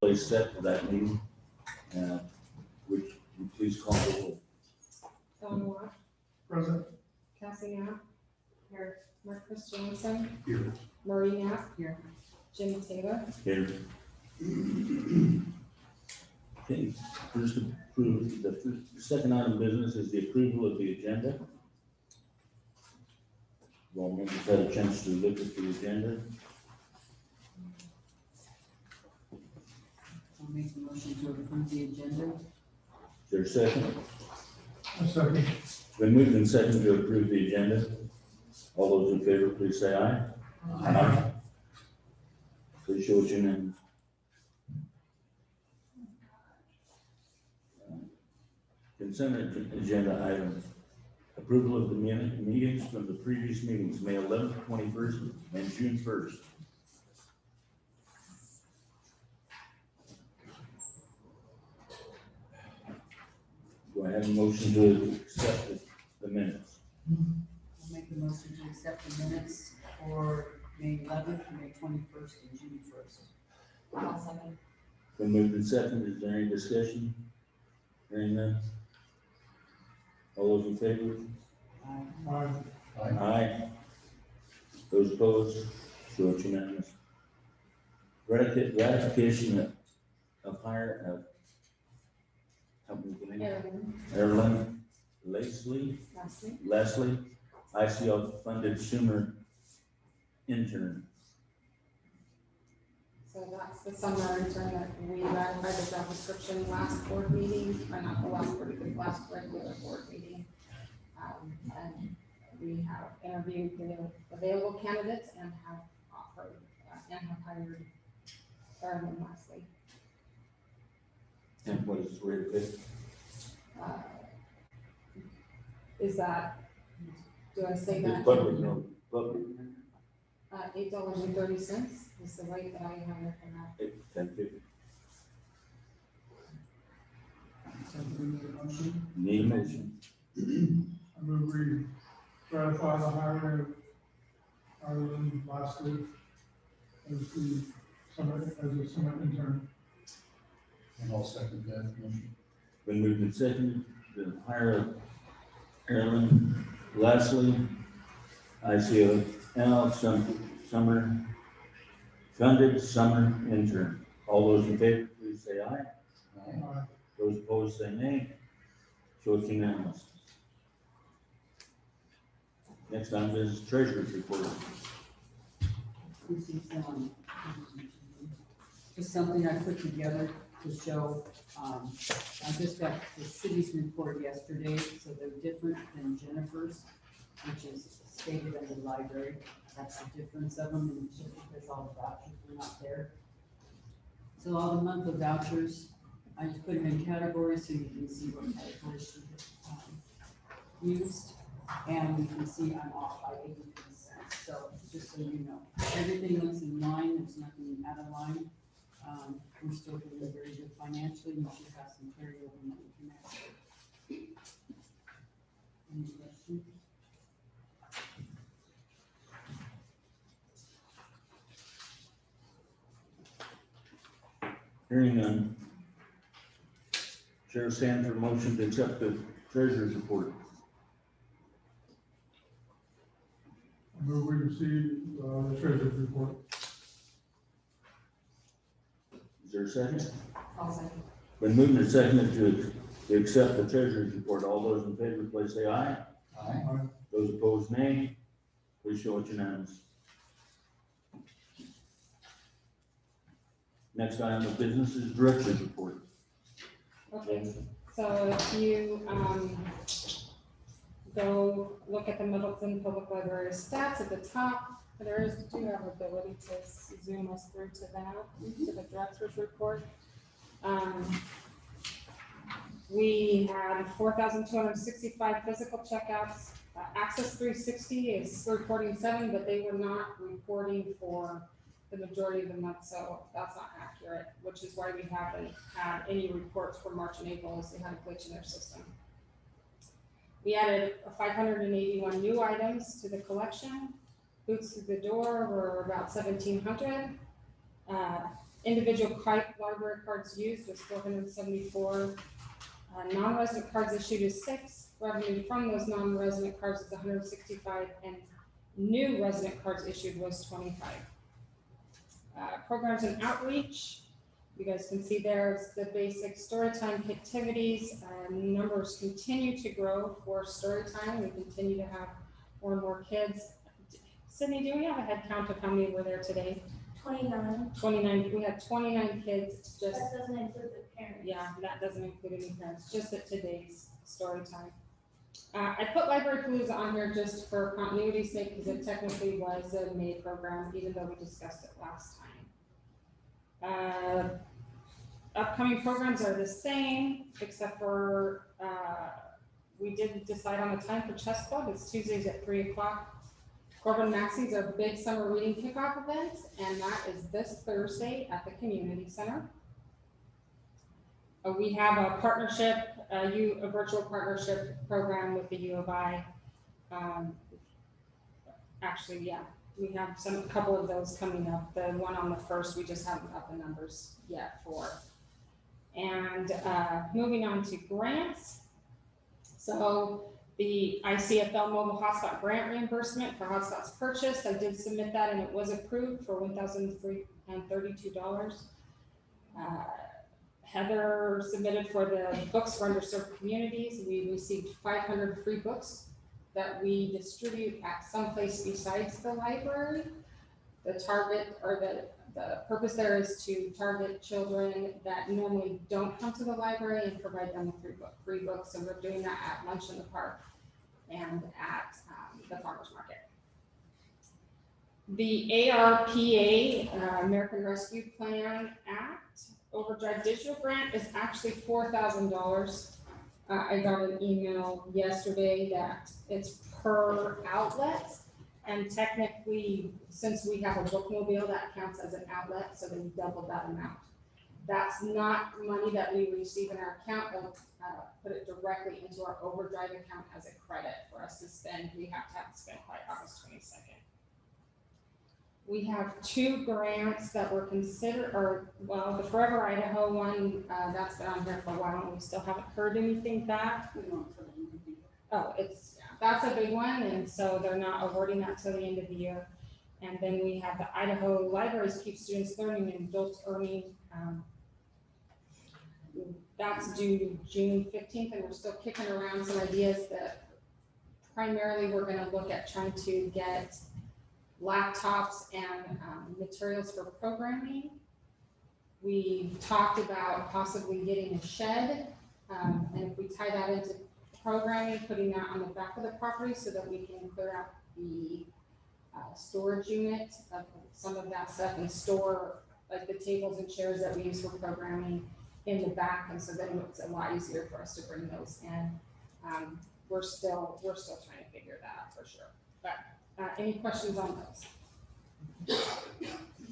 place set for that meeting. Would you please call the roll? Don Watt, Present. Cassie Knapp, here, Marcus Johnson, Here. Marie Knapp, here, Jim Taylor. Here. Okay, first approve, the second item of business is the approval of the agenda. All members had a chance to look at the agenda. I'll make the motion to approve the agenda. Is there a second? A second. It's been moved and seconded to approve the agenda. All those in favor, please say aye. Aye. Please show it unanimous. Consent agenda items. Approval of the meetings from the previous meetings, May 11th, 21st, and June 1st. Do I have a motion to accept the minutes? I'll make the motion to accept the minutes for May 11th, May 21st, and June 1st. I'll second. Been moved and seconded. Is there any discussion? Hearing none. All those in favor? Aye. Aye. Those opposed? Show it unanimous. Ratification of hire of Aaralyn Lasley, ICFL funded summer intern. So that's the summer intern that we ratified the job description last board meeting, or not the last board, but the last regular board meeting. And we have interviewed the available candidates and have offered, and have hired Aaralyn Lasley. And what is the rate of pay? Is that, do I say that? It's public, no, public. $8.30 is the rate that I have from that. $10.50. So do we need a motion? Need a motion. I move we ratify the hiring of Aaralyn Lasley as the summer intern. And I'll second that motion. Been moved and seconded to hire of Aaralyn Lasley, ICFL funded summer intern. All those in favor, please say aye. Aye. Those opposed, say nay. Show it unanimous. Next item is treasurer's report. This is, just something I put together to show, I just got the city's report yesterday, so they're different than Jennifer's, which is stated in the library. That's the difference of them, and just because all the vouchers were not there. So all the monthly vouchers, I just put them in categories so you can see what categories you used. And you can see I'm off by 83 cents. So just so you know, everything looks in line. There's nothing out of line. We're still doing very good financially. You should have some carryover money from next year. Any questions? Hearing none. Chair stands for motion to accept the treasurer's report. I move we receive the treasurer's report. Is there a second? I'll second. Been moved and seconded to accept the treasurer's report. All those in favor, please say aye. Aye. Aye. Those opposed, nay. Please show it unanimous. Next item of business is director's report. Okay, so if you, go look at the Middleton Public Library stats at the top, there is, do have ability to zoom us through to that, to the director's report. We had 4,265 physical checkouts. Access 360 is reporting 7, but they were not reporting for the majority of the month, so that's not accurate, which is why we haven't had any reports for March and April, as they had a glitch in their system. We added 581 new items to the collection. Boots through the door were about 1,700. Individual library cards used was 474. Non-resident cards issued is 6. Revenue from those non-resident cards is 165, and new resident cards issued was 25. Programs and outreach, you guys can see there's the basic storytime activities. Numbers continue to grow for storytime. We continue to have more and more kids. Sydney, do we have a head count of how many were there today? 29. 29. We had 29 kids just. That doesn't include the parents. Yeah, that doesn't include any parents, just at today's story time. I put Library Palooza on here just for continuity's sake because it technically was a May program, even though we discussed it last time. Upcoming programs are the same, except for we did decide on the time for chess club. It's Tuesdays at 3 o'clock. Corbin Maxey's our big summer reading kickoff event, and that is this Thursday at the community center. We have a partnership, a virtual partnership program with the U of I. Actually, yeah, we have a couple of those coming up. The one on the 1st, we just haven't got the numbers yet for. And moving on to grants. So the ICFL mobile hotspot grant reimbursement for hotspots purchased, I did submit that and it was approved for $1,332. Heather submitted for the books for underserved communities. We received 500 free books that we distribute at some place besides the library. The target or the purpose there is to target children that normally don't come to the library and provide them with free books. So we're doing that at Lunch in the Park and at the farmers market. The ARPA, American Rescue Plan Act Overdrive Digital Grant is actually $4,000. I got an email yesterday that it's per outlet, and technically, since we have a bookmobile, that counts as an outlet, so they doubled that amount. That's not money that we receive in our account, but put it directly into our overdrive account as a credit for us to spend. We have to spend by August 22nd. We have 2 grants that were considered, the Forever Idaho one, that's been on here for a while, and we still haven't heard anything back. Oh, that's a big one, and so they're not awarding that till the end of the year. And then we have the Idaho Libraries Keep Students Learning and Adults Earning. That's due June 15th, and we're still kicking around some ideas that primarily we're going to look at trying to get laptops and materials for programming. We talked about possibly getting a shed, and if we tie that into programming, putting that on the back of the property so that we can clear out the storage unit of some of that stuff and store like the tables and chairs that we use for programming in the back, and so then it's a lot easier for us to bring those in. We're still trying to figure that out for sure. But any questions on those?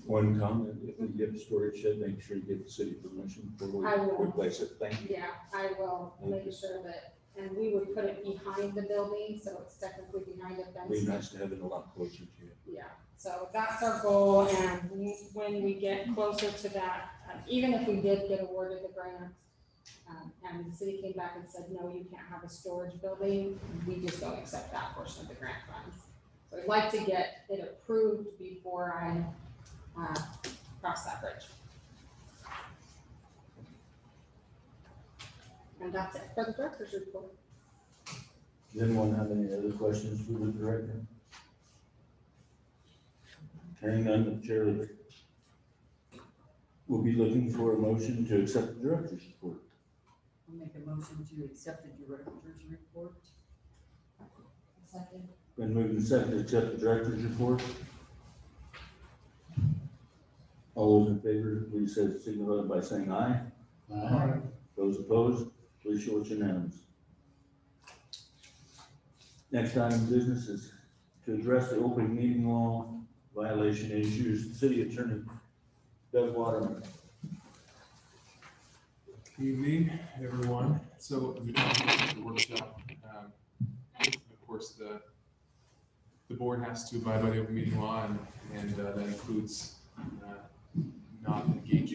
One comment, if we get a storage shed, make sure you get the city permission before I will. we replace it. Thank you. Yeah, I will make sure that, and we would put it behind the building, so it's technically behind the fence. It'd be nice to have it a lot closer to you. Yeah, so that's our goal, and when we get closer to that, even if we did get awarded the grant, and the city came back and said, no, you can't have a storage building, we just don't accept that portion of the grant funds. So I'd like to get it approved before I cross that bridge. And that's it for the director's report. Does anyone have any other questions for the director? Hearing none, the chair will be looking for a motion to accept the director's report. I'll make a motion to accept the director's report. Second. Been moved and seconded to accept the director's report. All those in favor, please signify by saying aye. Aye. Those opposed, please show it's unanimous. Next item of business is to address the open meeting law violation issues. City Attorney Doug Waterman. Evening, everyone. So as we talked about the workshop, of course, the board has to abide by the open meeting law, and that includes not engaging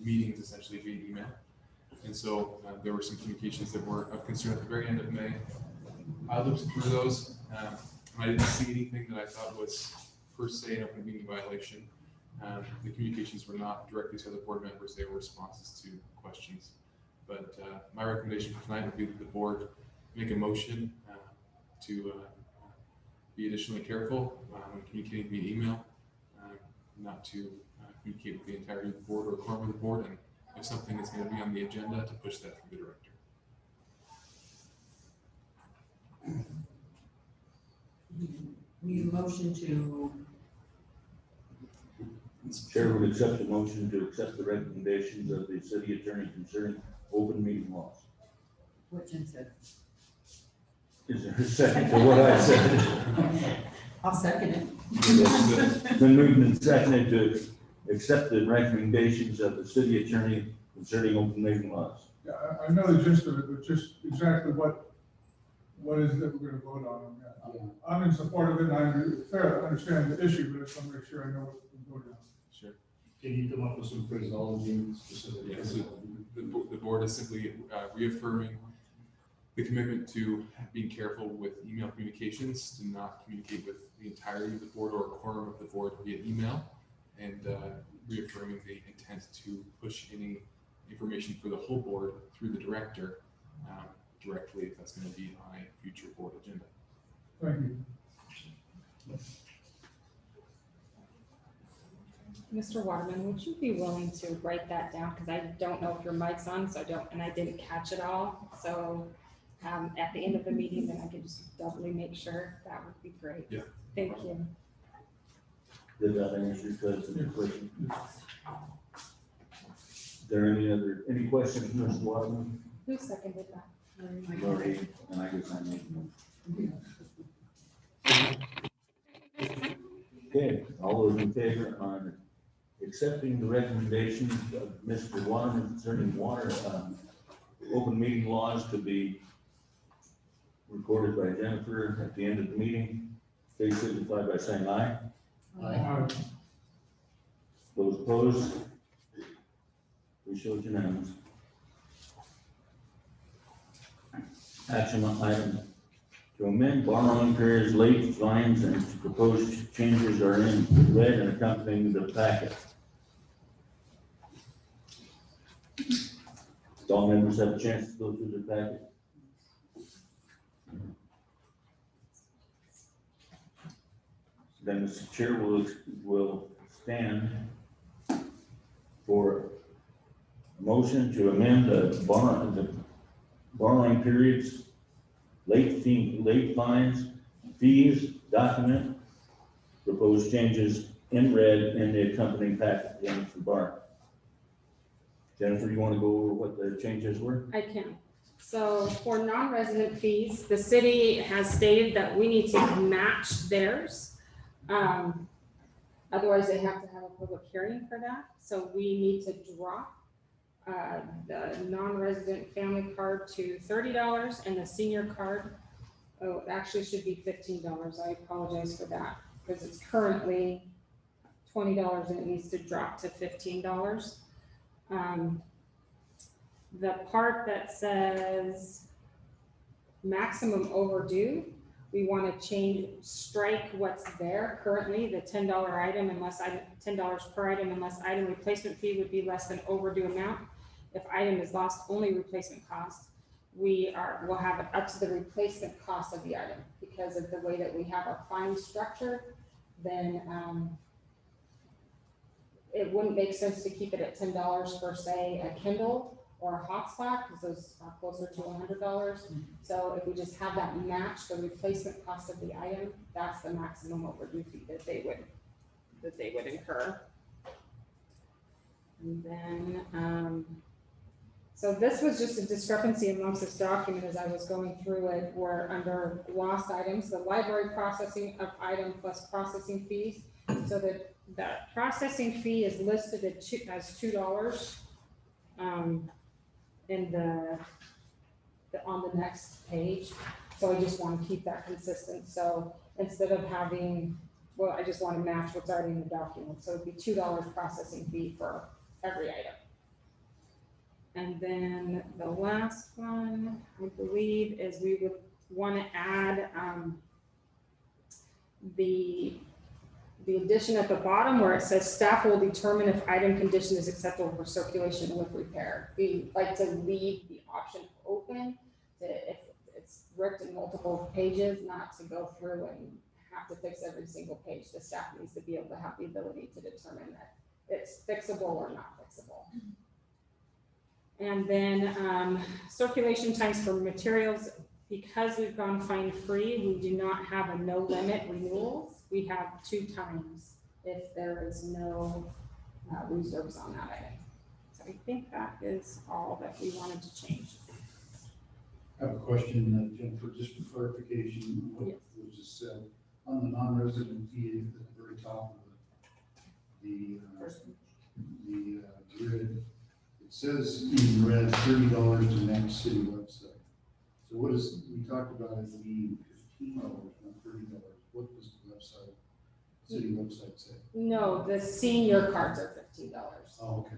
meetings essentially via email. And so there were some communications that were of concern at the very end of May. I looked through those. I didn't see anything that I thought was per se an open meeting violation. The communications were not directly to the board members, they were responses to questions. But my recommendation for tonight would be that the board make a motion to be additionally careful when communicating via email, not to communicate with the entirety of the board or a quorum of the board, and if something is going to be on the agenda, to push that through the director. We motion to, Chair would accept the motion to accept the recommendations of the city attorney concerning open meeting laws. what Jim said. Is there a second to what I said? I'll second it. It's been moved and seconded to accept the recommendations of the city attorney concerning open meeting laws. Yeah, I know the gist of it, but just exactly what is it that we're gonna vote on? I'm in support of it, and I understand the issue, but I just want to make sure I know what we're voting on. Sure. Can you come up with some phraseology specific? Yeah, so the board is simply reaffirming the commitment to being careful with email communications, to not communicate with the entirety of the board or a quorum of the board via email, and reaffirming the intent to push any information for the whole board through the director directly if that's going to be on a future board agenda. Thank you. Mr. Waterman, would you be willing to write that down? Because I don't know if your mic's on, so I didn't catch it all. So at the end of the meeting, then I can just doubly make sure. That would be great. Yeah. Thank you. Did that answer your question? Is there any questions, Mr. Waterman? Who seconded that? Lori, and I guess I made them. Okay, all those in favor on accepting the recommendations of Mr. Waterman concerning open meeting laws to be recorded by Jennifer at the end of the meeting, please signify by saying aye. Aye. Those opposed? We show it unanimous. Action item to amend borrowing periods, late fines, and proposed changes are in red and accompanying the packet. Do all members have a chance to go through the packet? Then the chair will stand for a motion to amend the borrowing periods, late fines, fees, document, proposed changes in red in the accompanying packet. Jennifer Barr. Jennifer, you want to go over what the changes were? I can. So for non-resident fees, the city has stated that we need to match theirs. Otherwise, they have to have a public hearing for that. So we need to drop the non-resident family card to $30 and the senior card, it actually should be $15. I apologize for that because it's currently $20 and it needs to drop to $15. The part that says maximum overdue, we want to strike what's there currently, the $10 item $10 per item unless item replacement fee would be less than overdue amount. If item is lost, only replacement cost. We'll have it up to the replacement cost of the item because of the way that we have our fine structure. Then it wouldn't make sense to keep it at $10 for, say, a Kindle or a hotspot because those are closer to $100. So if we just have that match the replacement cost of the item, that's the maximum overdue fee that they would incur. And then so this was just a discrepancy amongst this document as I was going through it, where under lost items, the library processing of item plus processing fees. So that processing fee is listed as $2 on the next page. So I just want to keep that consistent. So instead of having, well, I just want to match what's already in the document. So it'd be $2 processing fee for every item. And then the last one, I believe, is we would want to add, the addition at the bottom where it says staff will determine if item condition is acceptable for circulation with repair. We like to leave the option open to, if it's ripped in multiple pages, not to go through and have to fix every single page. The staff needs to be able to have the ability to determine that it's fixable or not fixable. And then circulation times for materials, because we've gone fine-free, we do not have a no limit renewals. We have 2 times if there is no reserves on that item. So I think that is all that we wanted to change. I have a question, Jennifer, just for clarification, what Yes. was just said. On the non-resident fee at the very top of the grid, it says in red, $30 to next city website. So what is, we talked about it being $15, not $30. What does the website, city website say? No, the senior cards are $15. Oh, okay.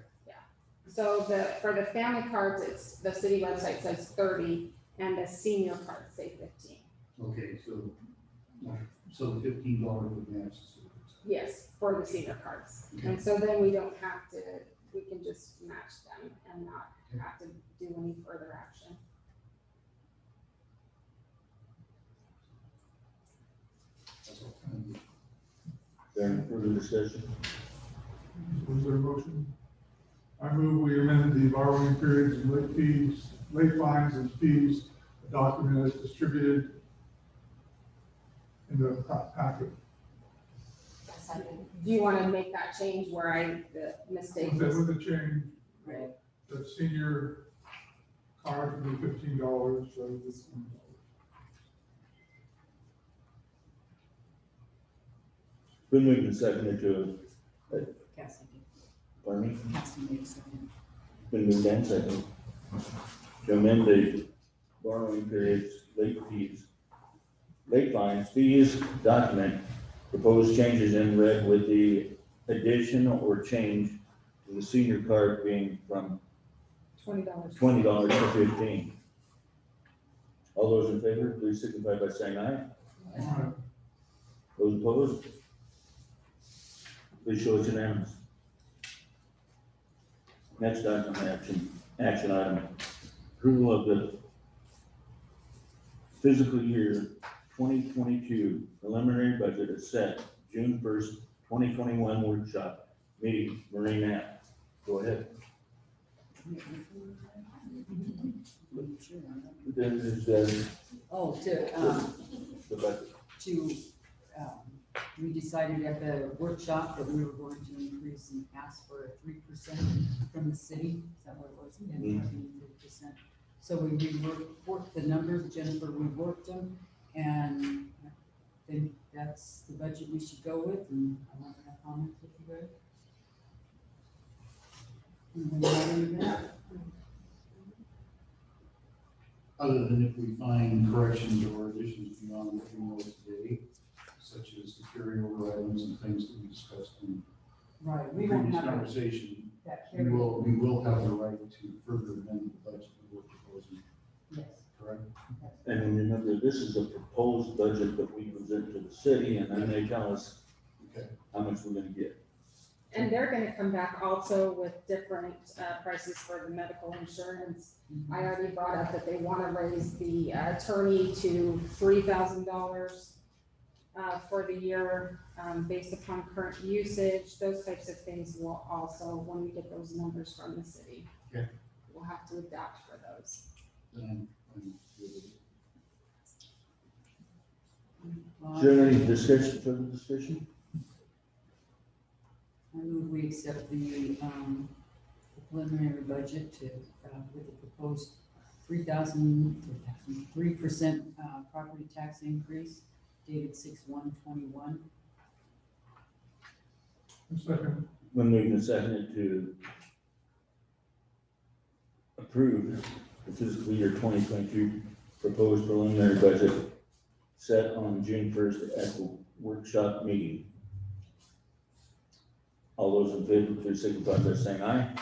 So for the family cards, it's, the city website says 30, and the senior cards say 15. Okay, so the $15 would match the city website. Yes, for the senior cards. Okay. And so then we don't have to, we can just match them and not have to do any further action. That's all. Thank you. There any further discussion? Was there a motion? I move we amend the borrowing periods and late fees, late fines and fees, document as distributed in the packet. Do you want to make that change where the mistake was? With the change, Right. the senior card would be $15, so this one. Been moved and seconded to, Cassie, pardon me, Cassie made a second. been moved and seconded to amend the borrowing periods, late fees, late fines, fees, document, proposed changes in red with the addition or change to the senior card being from $20. $20 to $15. All those in favor, please signify by saying aye. All right. Those opposed? Please show it's unanimous. Next item, action item, approval of the fiscal year 2022 preliminary budget is set June 1st, 2021 workshop meeting, Marine Knapp. Go ahead. Oh, The budget. we decided at the workshop that we were going to increase and ask for 3% from the city. Is that what it was? Yeah, 3%. So we reworked the numbers, Jennifer reworked them, and I think that's the budget we should go with, and I want to have comments with you guys. Anybody have anything? Other than if we find corrections or additions beyond what we know today, such as the carryover items and things that we discussed in Right, the we don't previous have conversation, that we carry. will have the right to further amend the budget that we're proposing, Yes. correct? And remember, this is a proposed budget that we present to the city, and then they tell us Okay. how much we're gonna get. And they're gonna come back also with different prices for the medical insurance. I already brought up that they wanna raise the attorney to $3,000 for the year, based upon current usage. Those types of things will also, when we get those numbers from the city. Okay. We'll have to adapt for those. Then I'm good with it. Is there any discussion, further discussion? I move we accept the preliminary budget to, with the proposed 3% property tax increase dated 6/1/21. Second. When moving and seconded to approve the fiscal year 2022 proposed preliminary budget set on June 1st at the workshop meeting. All those in favor, please signify by saying aye.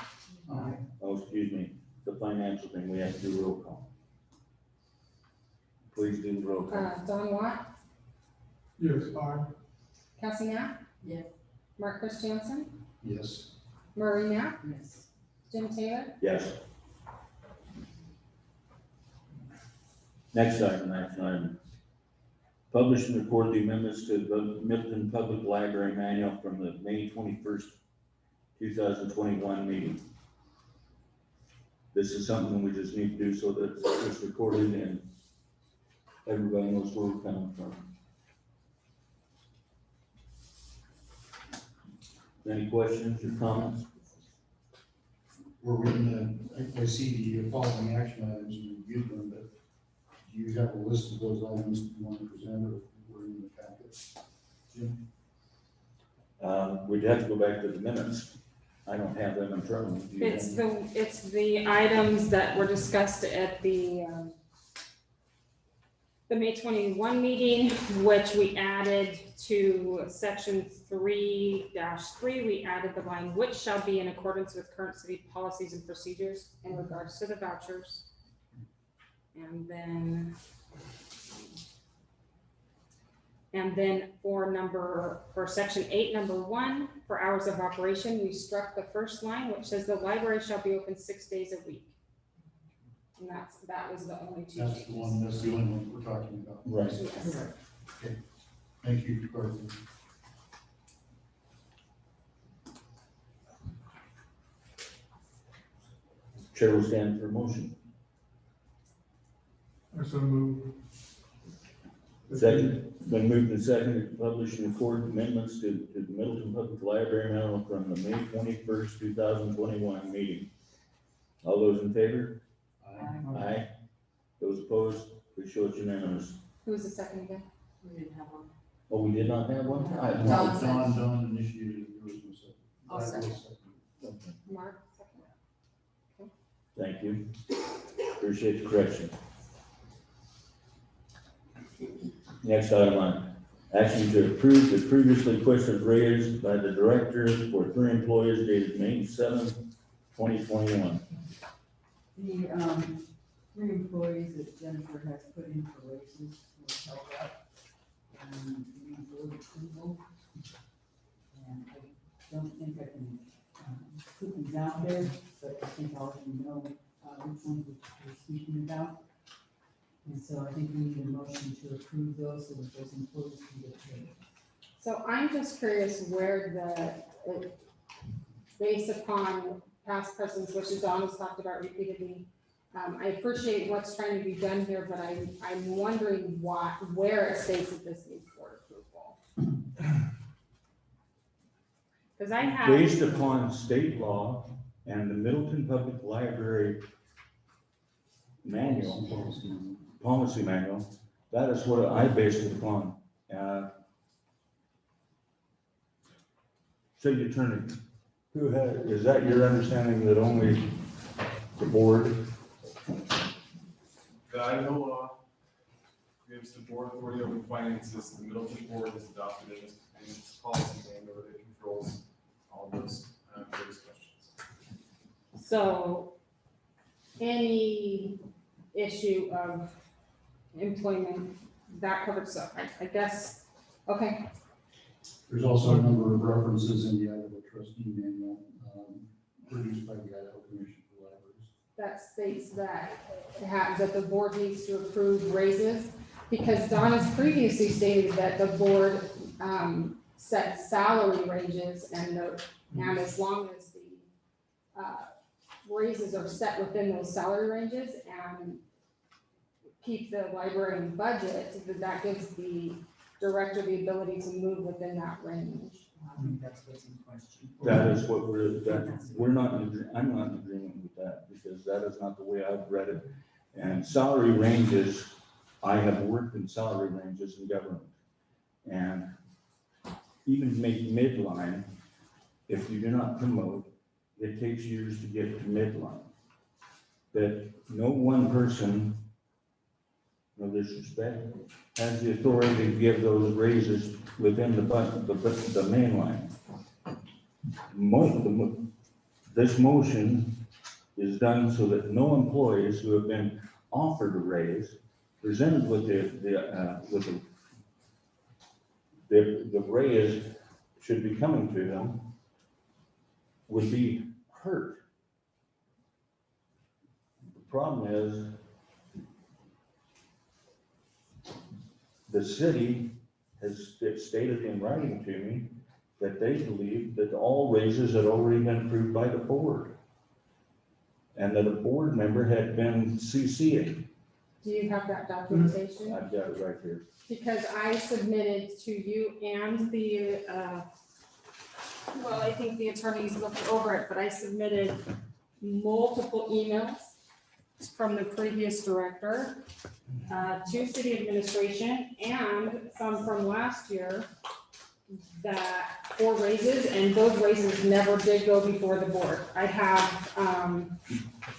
Aye. Oh, excuse me. the financial thing, we have to do roll call. Please do the roll call. Don Watt, Yes, aye. Cassie Knapp, Yes. Mark Christiansen, Yes. Murray Knapp, Yes. Jim Taylor. Yes. Next item, action item. Publish and record the amendments to the Middleton Public Library Manual from the May 21st, 2021 meeting. This is something we just need to do so that it's recorded and everybody knows where we're coming from. Any questions or comments? We're gonna, I see the following action items and reviewed them, but do you have a list of those items you want to present or were in the packet? Jim? We'd have to go back to the minutes. I don't have them in front of me. It's the items that were discussed at the May 21 meeting, which we added to section 3-3, we added the line, which shall be in accordance with current city policies and procedures in regards to the vouchers. And then for section 8, number 1, for hours of operation, we struck the first line, which says the library shall be open 6 days a week. And that was the only two That's the one, that's the only one we're talking about. Right. Yes. Okay. Thank you for clarifying. Chair will stand for a motion. I so move. Second, been moved and seconded to publish and record amendments to the Middleton Public Library Manual from the May 21st, 2021 meeting. All those in favor? Aye. Those opposed, please show it unanimous. Who was the second again? We didn't have one. Oh, we did not have one? Don initiated yours myself. I'll second. Okay. Mark, second. Thank you. Appreciate the correction. Next item on action to approve the previously requested raise by the director for 3 employees dated May 7th, 2021. The 3 employees that Jennifer has put in for raises were held up and we board approval. And I don't think I can put these out there, but I think all of you know which ones we're speaking about. And so I think we need a motion to approve those so that those employees can get paid. So I'm just curious where based upon past precedents, which Don has talked about repeatedly, I appreciate what's trying to be done here, but I'm wondering where it states that this needs board approval. Because I have. Based upon state law and the Middleton Public Library manual, policy manual, that is what I base it upon. City Attorney, is that your understanding that only the board? The Idaho law gives the board authority over finances. The Middleton board has adopted it in its policy manual that controls all those various questions. So any issue of employment, that covered stuff, I guess, okay. There's also a number of references in the Idaho trustee manual produced by the Idaho Commission for Libraries. That states that the board needs to approve raises, because Don has previously stated that the board sets salary ranges and as long as the raises are set within those salary ranges and keep the library in budget, that gives the director the ability to move within that range. I think that's what's in question. That is what I'm not in agreement with that, because that is not the way I've read it. And salary ranges, I have worked in salary ranges in government. And even to make midline, if you do not promote, it takes years to get to midline. That no one person, no disrespect, has the authority to give those raises within the main line. This motion is done so that no employees who have been offered a raise, presented with the raise should be coming to them, would be hurt. The problem is, the city has stated in writing to me that they believe that all raises had already been approved by the board, and that a board member had been CC'd. Do you have that documentation? I've got it right here. Because I submitted to you and the, well, I think the attorneys looked over it, but I submitted multiple emails from the previous director to city administration and some from last year that for raises, and those raises never did go before the board. I have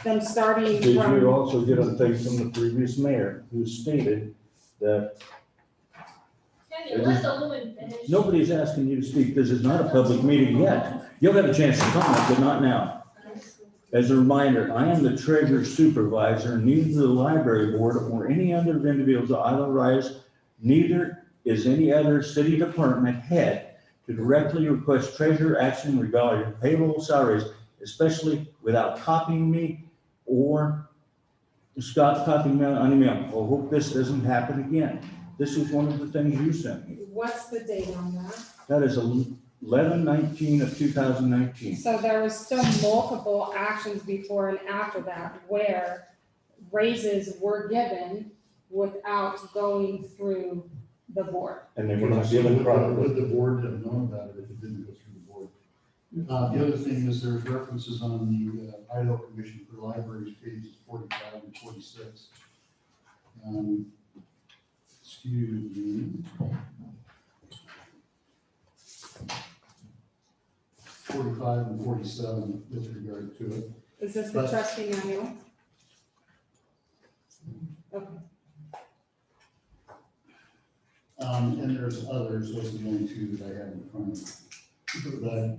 them starting Did you from, also get a thing from the previous mayor who stated that Can you let the woman finish? nobody's asking you to speak, this is not a public meeting yet. You'll have a chance to comment, but not now. As a reminder, I am the treasurer supervisor, neither the library board or any other individuals authorize, neither is any other city department head to directly request treasurer action regarding payroll salaries, especially without copying me or Scott copying me on email. I hope this doesn't happen again. This is one of the things you sent me. what's the date on that? That is 11/19 of 2019. So there was still multiple actions before and after that where raises were given without going through the board. And they were not given properly. Would the board have known about it if it didn't go through the board? The other thing is there's references on the Idaho Commission for Libraries, pages 45 and 46. Excuse me. 45 and 47 with regard to it. Is this the But- trustee manual? Okay. And there's others, those are the only two that I have in front of me. But,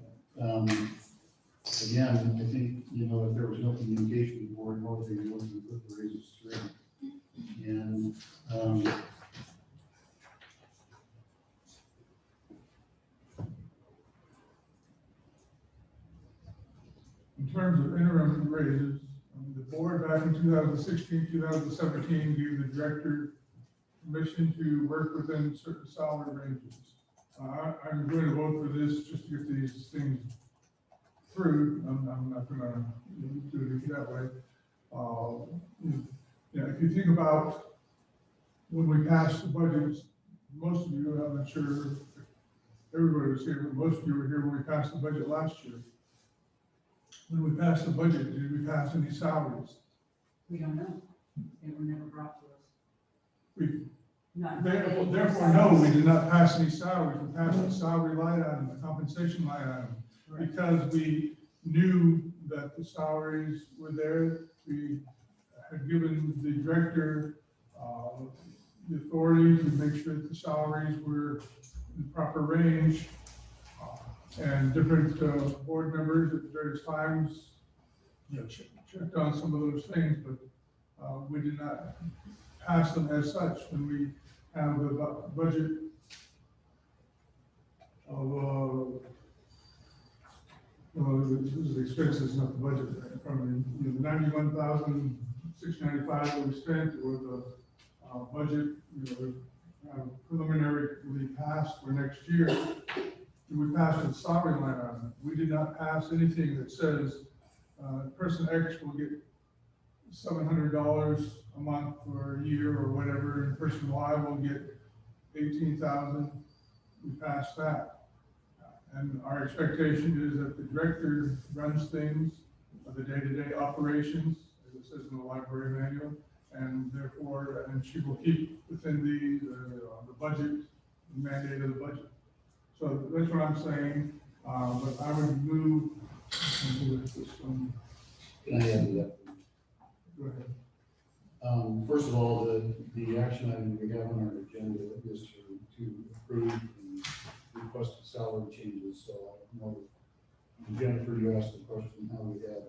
again, I think, if there was no communication with the board, motivated wasn't to put the raises through. And, In terms of interim raises, the board back in 2016, 2017 gave the director permission to work within certain salary ranges. I'm going to vote for this just to get these things through. I'm not going to do it that way. If you think about when we passed the budgets, most of you, I'm not sure everybody was here, but most of you were here when we passed the budget last year. When we passed the budget, did we pass any salaries? We don't know. They were never brought to us. We, Not- therefore, no, we did not pass any salaries. We passed a salary line item, a compensation line item. Correct. Because we knew that the salaries were there. We had given the director the authority to make sure that the salaries were in the proper range. And different board members at various times, checked on some of those things, but we did not pass them as such. When we have the budget of, this is the expenses, not the budget, from the 91,695 that we spent, or the budget, preliminarily passed for next year. We passed a salary line item. We did not pass anything that says person X will get $700 a month or a year or whatever, and person Y will get 18,000. We passed that. And our expectation is that the director runs things, the day-to-day operations, as it says in the library manual, and therefore, and she will keep within the budget, the mandate of the budget. So that's what I'm saying, but I would move into this one. can I add to that? Go ahead. First of all, the action item we have on our agenda is to approve the requested salary changes. So I know, Jennifer, you asked the question how we had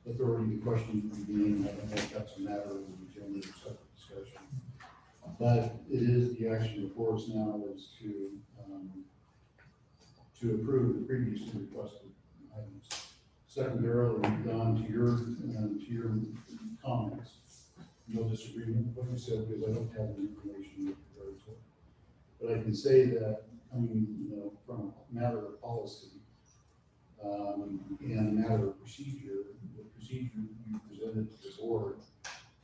authority to question the being, I don't know if that's a matter of the agenda or separate discussion. But it is, the action before us now is to approve the previously requested items. Secondarily, Don, to your comments, no disagreement with what you said, because I don't have the information with regard to it. But I can say that, from a matter of policy, and a matter of procedure, the procedure you presented to the board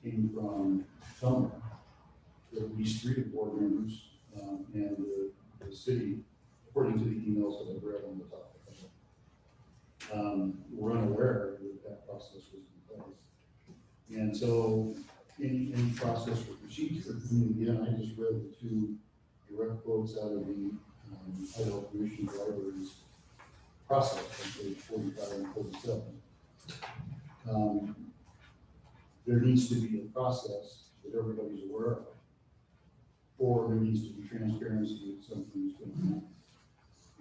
came from somewhere. At least 3 board members, and the city, according to the emails that I've read on the topic. We're unaware that that process was in place. And so any process or procedure, again, I just read the 2 direct quotes out of the Idaho Commission Libraries process on page 45 and 47. There needs to be a process that everybody's aware of, or there needs to be transparency if something's going on.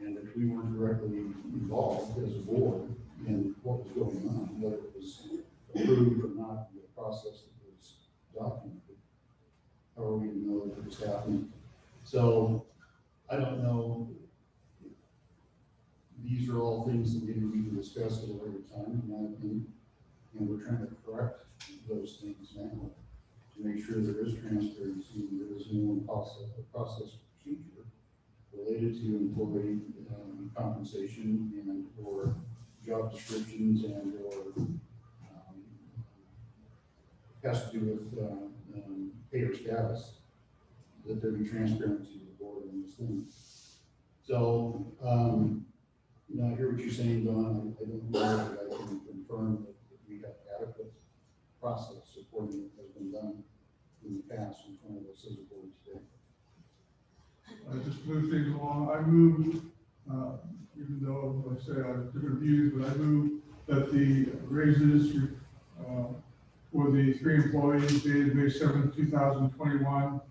And if we weren't directly involved as a board in what was going on, whether it was approved or not, the process that was documented, how are we to know that it was happening? So I don't know. These are all things that we need to discuss at a later time, in my opinion, and we're trying to correct those things now to make sure there is transparency and there is no process procedure related to employee compensation and or job descriptions and or has to do with payer status, that there be transparency to the board on this thing. So, I hear what you're saying, Don. I don't know that I can confirm that we have adequate process supporting what has been done in the past in front of us as a board today. Just move things along. I move, even though, like I say, I have different views, but I move that the raises for the 3 employees dated May 7th, 2021,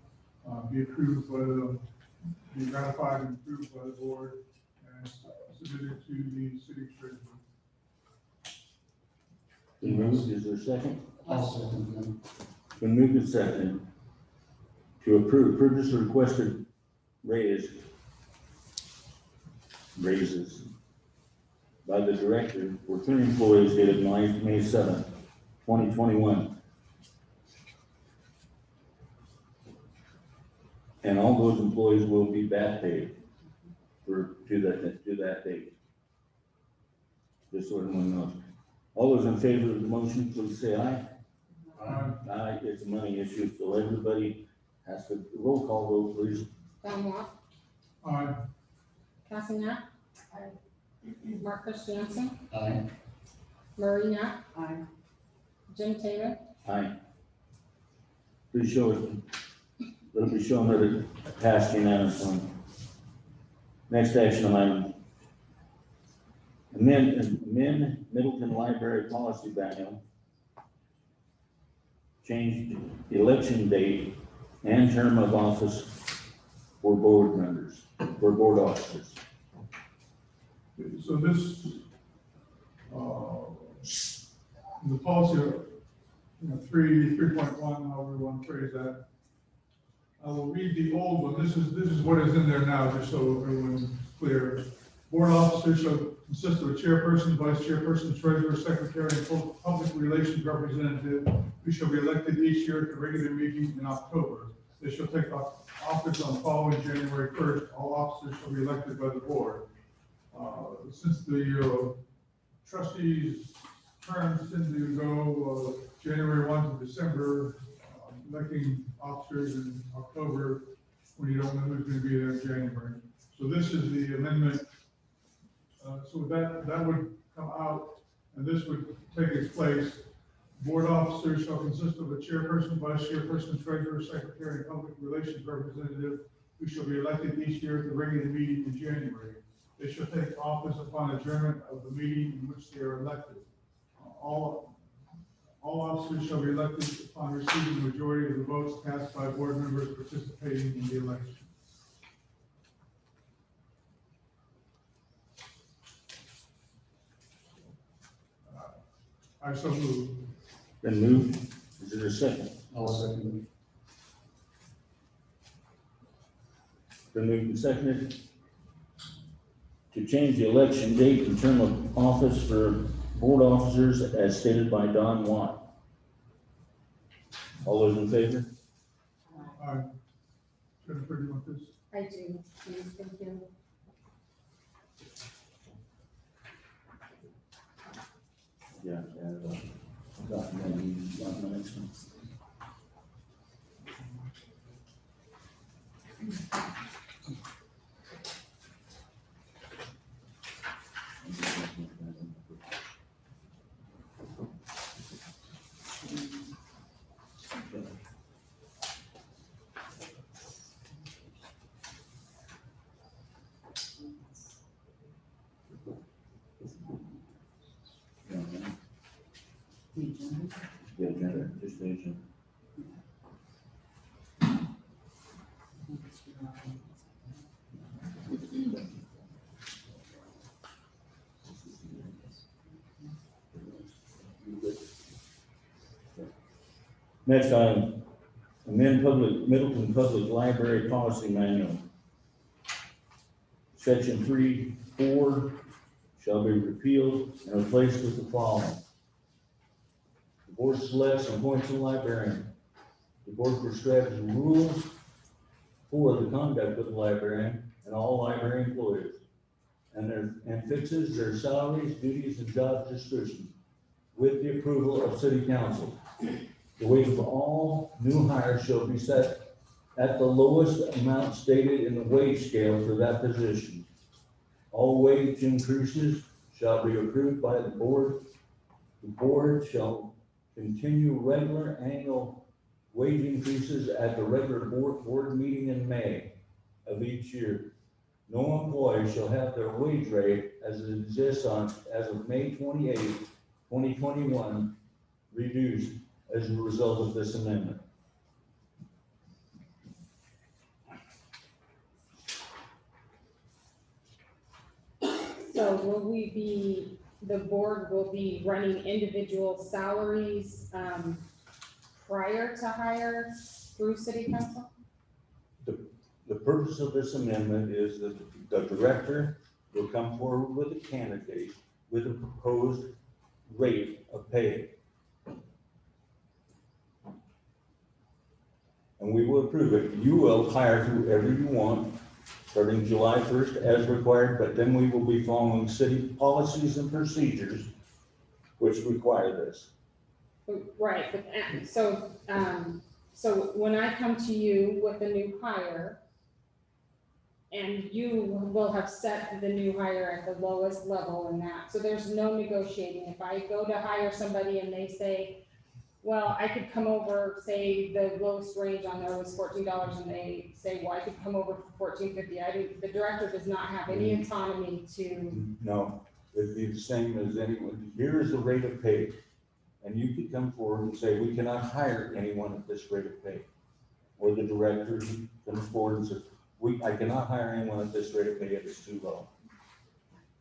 be approved by be ratified and approved by the board and submitted to the city treasurer. Been moved, is there a second? I'll second them. Been moved and seconded to approve previously requested raises by the director for 3 employees dated May 7th, 2021. And all those employees will be back paid to that date. Just so everyone knows. All those in favor of the motion, please say aye. Aye, it's a money issue, so everybody has to, roll call vote, please. Don Watt, Aye. Cassie Knapp. Mark Christiansen, Aye. Marie Knapp, Aye. Jim Taylor, Aye. Please show it. Let it be shown that it passed unanimously. Next action item. Amend Middleton Library Policy Manual. Change election date and term of office for board members, for board officers. So this, the policy, 3.1, however you want to phrase that. I will read the old one. This is what is in there now, just so everyone's clear. Board officers shall consist of a chairperson, vice chairperson, treasurer, secretary, and public relations representative who shall be elected each year at the regular meeting in October. They shall take office on following January 1st. All officers shall be elected by the board. Since the trustees' terms tend to go January 1 to December, electing officers in October when you don't know who's going to be there in January. So this is the amendment. So that would come out, and this would take its place. Board officers shall consist of a chairperson, vice chairperson, treasurer, secretary, and public relations representative who shall be elected each year at the regular meeting in January. They shall take office upon adjournment of the meeting in which they are elected. All officers shall be elected upon receiving the majority of the votes cast by board members participating in the election. I I so move. Been moved. Is there a second? I'll second Been moved and seconded to change the election date and term of office for board officers as stated by Don Watt. All those in favor? Jennifer, do you want this? I do, please, thank you. Yeah, got my next one. The agenda. The agenda, just the agenda. Next item, amend Middleton Public Library Policy Manual. Section 3(4) shall be repealed and replaced with the following. The board selects and appoints a librarian. The board prescribes rules for the conduct of the librarian and all library employees, and fixes their salaries, duties, and job descriptions with the approval of city council. The wage of all new hires shall be set at the lowest amount stated in the wage scale for that position. All wage increases shall be approved by the board. The board shall continue regular annual wage increases at the regular board meeting in May of each year. No employee shall have their wage rate as it exists as of May 28, 2021, reduced as a result of this amendment. So the board will be running individual salaries, prior to hire through city council? The purpose of this amendment is that the director will come forward with a candidate with a proposed rate of pay. And we will approve it. You will hire whoever you want, starting July 1st as required, but then we will be following city policies and procedures which require this. Right, but, so when I come to you with a new hire, and you will have set the new hire at the lowest level in that, so there's no negotiating. If I go to hire somebody and they say, well, I could come over, say the lowest range on there was $14, and they say, well, I could come over for $14.50. The director does not have any autonomy to. No, it'd be the same as anyone. Here is the rate of pay. And you could come forward and say, we cannot hire anyone at this rate of pay. Or the director comes forward and says, I cannot hire anyone at this rate of pay, it is too low.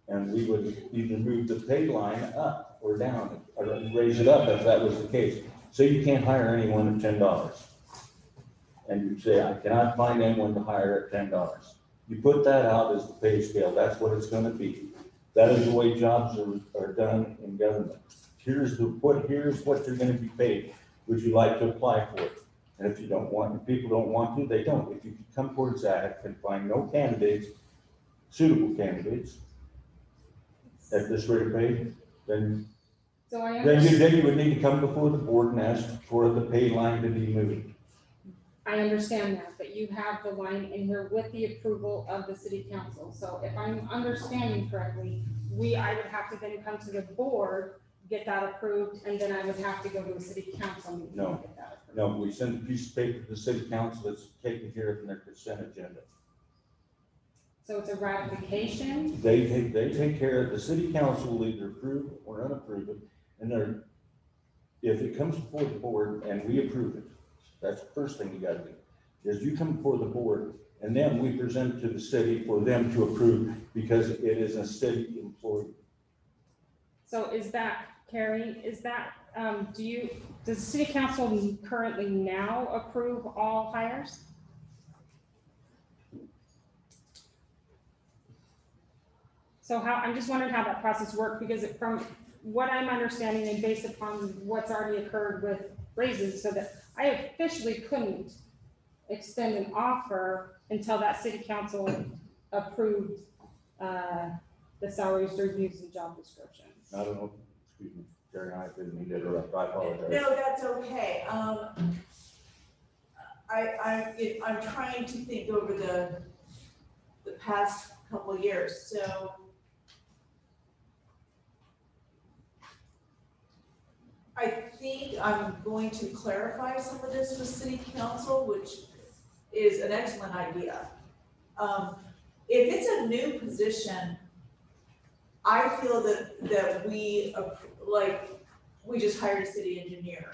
And we would either move the pay line up or down, or raise it up if that was the case. So you can't hire anyone at $10. And you say, I cannot find anyone to hire at $10. You put that out as the pay scale, that's what it's gonna be. That is the way jobs are done in government. Here's what you're gonna be paid. Would you like to apply for it? And if you don't want, if people don't want to, they don't. If you come forward and say, I can find no candidates, suitable candidates at this rate of pay, then So I then understand. you would need to come before the board and ask for the pay line to be moved. I understand that, but you have the line in here with the approval of the city council. So if I'm understanding correctly, I would have to then come to the board, get that approved, and then I would have to go to a city council meeting No. to get that approved. No, we send a piece of paper to the city council that's taken care of in their consent agenda. So it's a ratification? They take care of, the city council will either approve or unapprove it, and if it comes before the board and we approve it, that's the first thing you gotta do, is you come before the board, and then we present it to the city for them to approve, because it is a city employee. So is that Carrie, is that, does the city council currently now approve all hires? So I'm just wondering how that process worked, because from what I'm understanding and based upon what's already occurred with raises, so that I officially couldn't extend an offer until that city council approved the salaries, reviews, and job descriptions. I don't know, excuse me, Terry, I didn't mean to interrupt, I apologize. No, that's okay. I'm trying to think over the past couple of years, so. I think I'm going to clarify some of this with city council, which is an excellent idea. If it's a new position, I feel that we just hired a city engineer,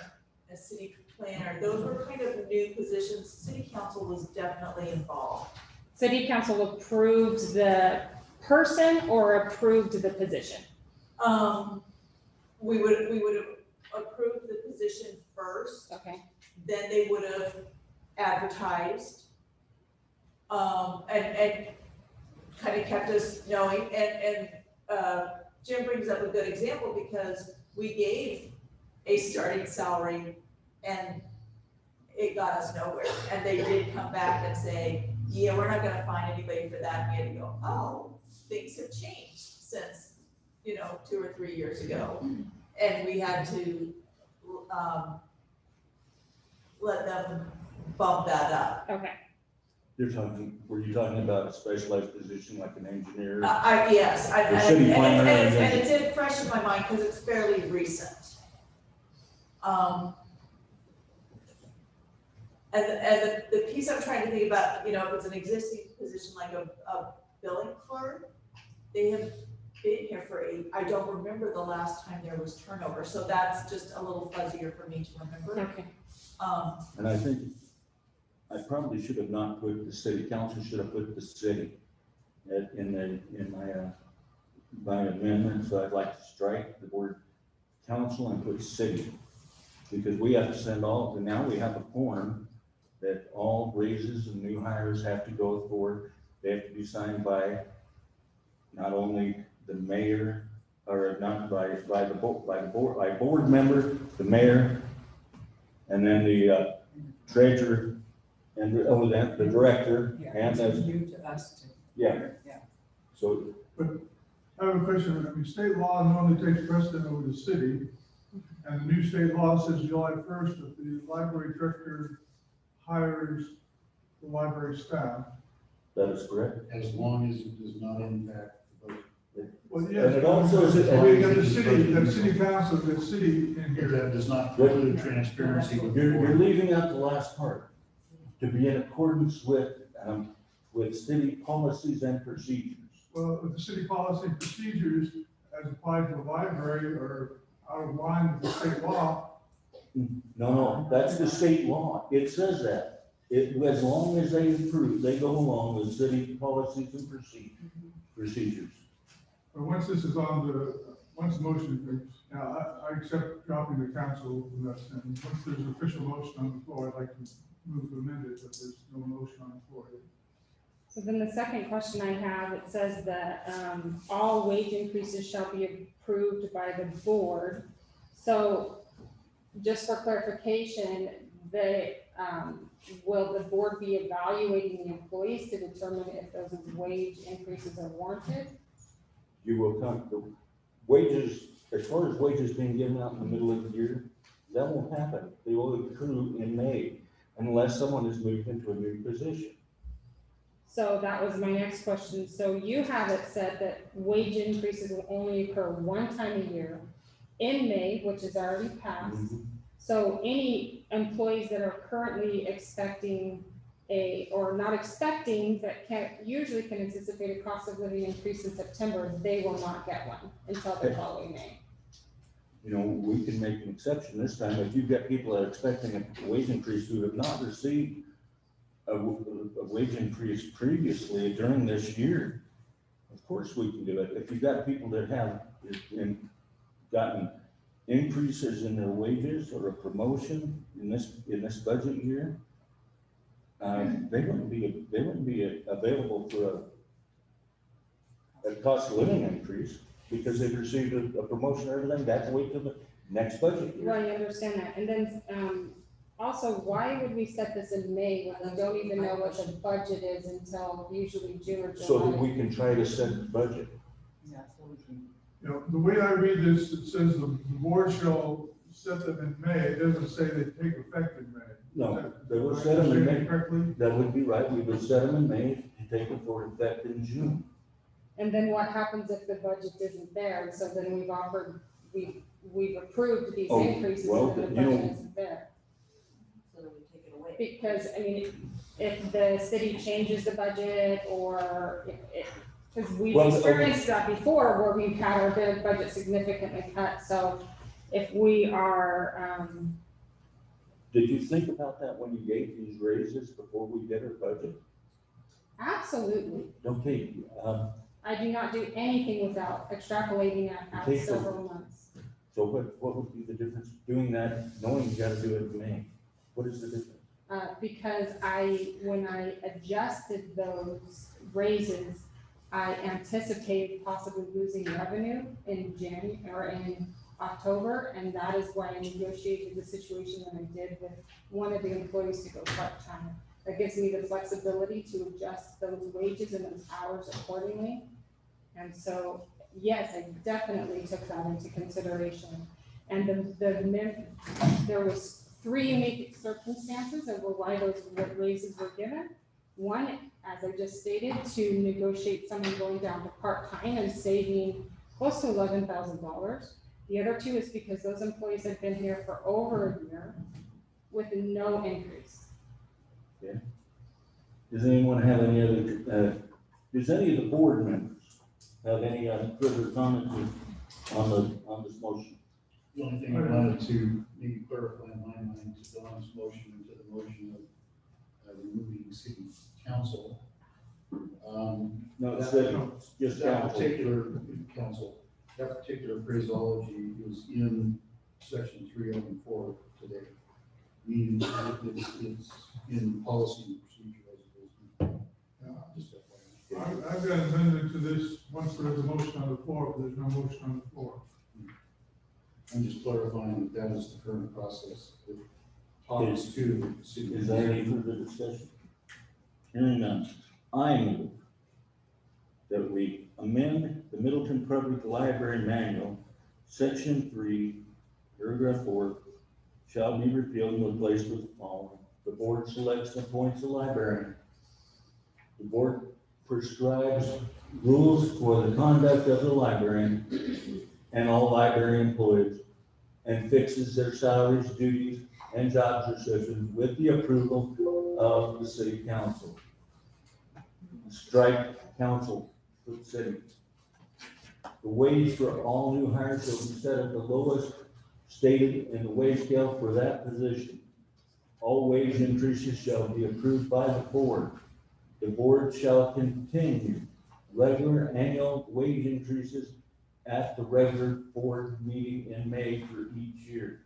a city planner. Those were kind of new positions. City council was definitely involved. City council approved the person or approved the position? We would have approved the position first. Okay. Then they would have advertised, and kind of kept us knowing, and Jim brings up a good example, because we gave a starting salary and it got us nowhere, and they did come back and say, yeah, we're not gonna find anybody for that. And we had to go, oh, things have changed since, 2 or 3 years ago, and we had to let them bump that up. Okay. Were you talking about a specialized position like an engineer? Yes, The city planner and it's fresh in my mind because it's fairly recent. And the piece I'm trying to think about, if it's an existing position like a billing clerk, they have been here for I don't remember the last time there was turnover, so that's just a little fuzzier for me to remember. Okay. And I think I probably should have not put the city council, should have put the city in my amendment. So I'd like to strike the word council and put city, because we have to send now we have a form that all raises and new hires have to go for. They have to be signed by not only the mayor, or not by board member, the mayor, and then the treasurer, and the director, Yeah, and it's the, new to us too. yeah. Yeah. So, I have a question. I mean, state law normally takes precedent over the city, and the new state law says July 1st that the library director hires the library staff. that is correct. As long as it does not impact the budget. Well, And yes, it also is- we got the city council, the city in If here. that does not preclude transparency with the You're board. leaving out the last part, to be in accordance with city policies and procedures. Well, if the city policy and procedures as applied to the library are out of line with the state law, No, that's the state law. It says that. As long as they approve, they go along with city policies and procedures. but once this is once the motion, now, I accept dropping the council in that sentence. Once there's an official motion on the floor, I'd like to move to amend it, but there's no motion on the floor. So then the second question I have, it says that all wage increases shall be approved by the board. So just for clarification, will the board be evaluating the employees to determine if those wage increases are warranted? You will come, the wages, as far as wages being given out in the middle of the year, that won't happen. They will accrue in May unless someone is moved into a new position. So that was my next question. So you have it said that wage increases will only occur one time a year in May, which is already passed. So any employees that are currently expecting or not expecting, but usually can anticipate a cost of living increase in September, they will not get one until the following May. We can make an exception this time. If you've got people that are expecting a wage increase who have not received a wage increase previously during this year, of course we can do it. If you've got people that have gotten increases in their wages or a promotion in this budget year, they wouldn't be available for a cost of living increase because they've received a promotion or everything. That's wait till the next budget year. Well, you understand that, and then, also, why would we set this in May when we don't even know what the budget is until usually June or July? So that we can try to set the budget. Yeah, so we can. You know, the way I read this, it says the board shall set them in May, it doesn't say they take effect in May. No, they would set them in Am I May. correctly? That would be right. We would set them in May to take it for effect in June. And then what happens if the budget isn't there? So then we've approved these Oh, increases well, and the then, you budget know- isn't there. So that we take it away. Because, I mean, if the city changes the budget or because we've Well, experienced that before where we've had our budget significantly cut. So if we are, Did you think about that when you gave these raises before we did our budget? absolutely, Okay, I do not do anything without extrapolating out Okay, so- several months. so what would be the difference doing that, knowing you gotta do it in May? What is the difference? Because when I adjusted those raises, I anticipated possibly losing revenue in January or in October, and that is why I negotiated the situation that I did with one of the employees to go part-time. That gives me the flexibility to adjust those wages and those hours accordingly. And so, yes, I definitely took that into consideration. And there was 3 unique circumstances of why those raises were given. One, as I just stated, to negotiate someone going down to part-time and saving close to $11,000. The other 2 is because those employees had been here for over a year with no increase. Does anyone have any other, does any of the board members have any further comments on this motion? The only thing I wanted to maybe clarify in my mind to Don's motion and to the motion of removing city council. No, it's just That council. particular council, that particular phraseology is in section 304 today. Meaning it's in policy and procedure as it is. Just FYI. I've got an amendment to this, once there's a motion on the floor, but there's no motion on the floor. I'm just clarifying that that is the current process. It talks to the city. Is there any further discussion? Hearing none, I move that we amend the Middleton Public Library Manual, section 3, paragraph 4, shall be repealed and replaced with the following. The board selects and appoints a librarian. The board prescribes rules for the conduct of the librarian and all library employees and fixes their salaries, duties, and job descriptions with the approval of the city council. Strike council for the city. The wage for all new hires shall be set at the lowest stated in the wage scale for that position. All wage increases shall be approved by the board. The board shall continue regular annual wage increases at the regular board meeting in May for each year.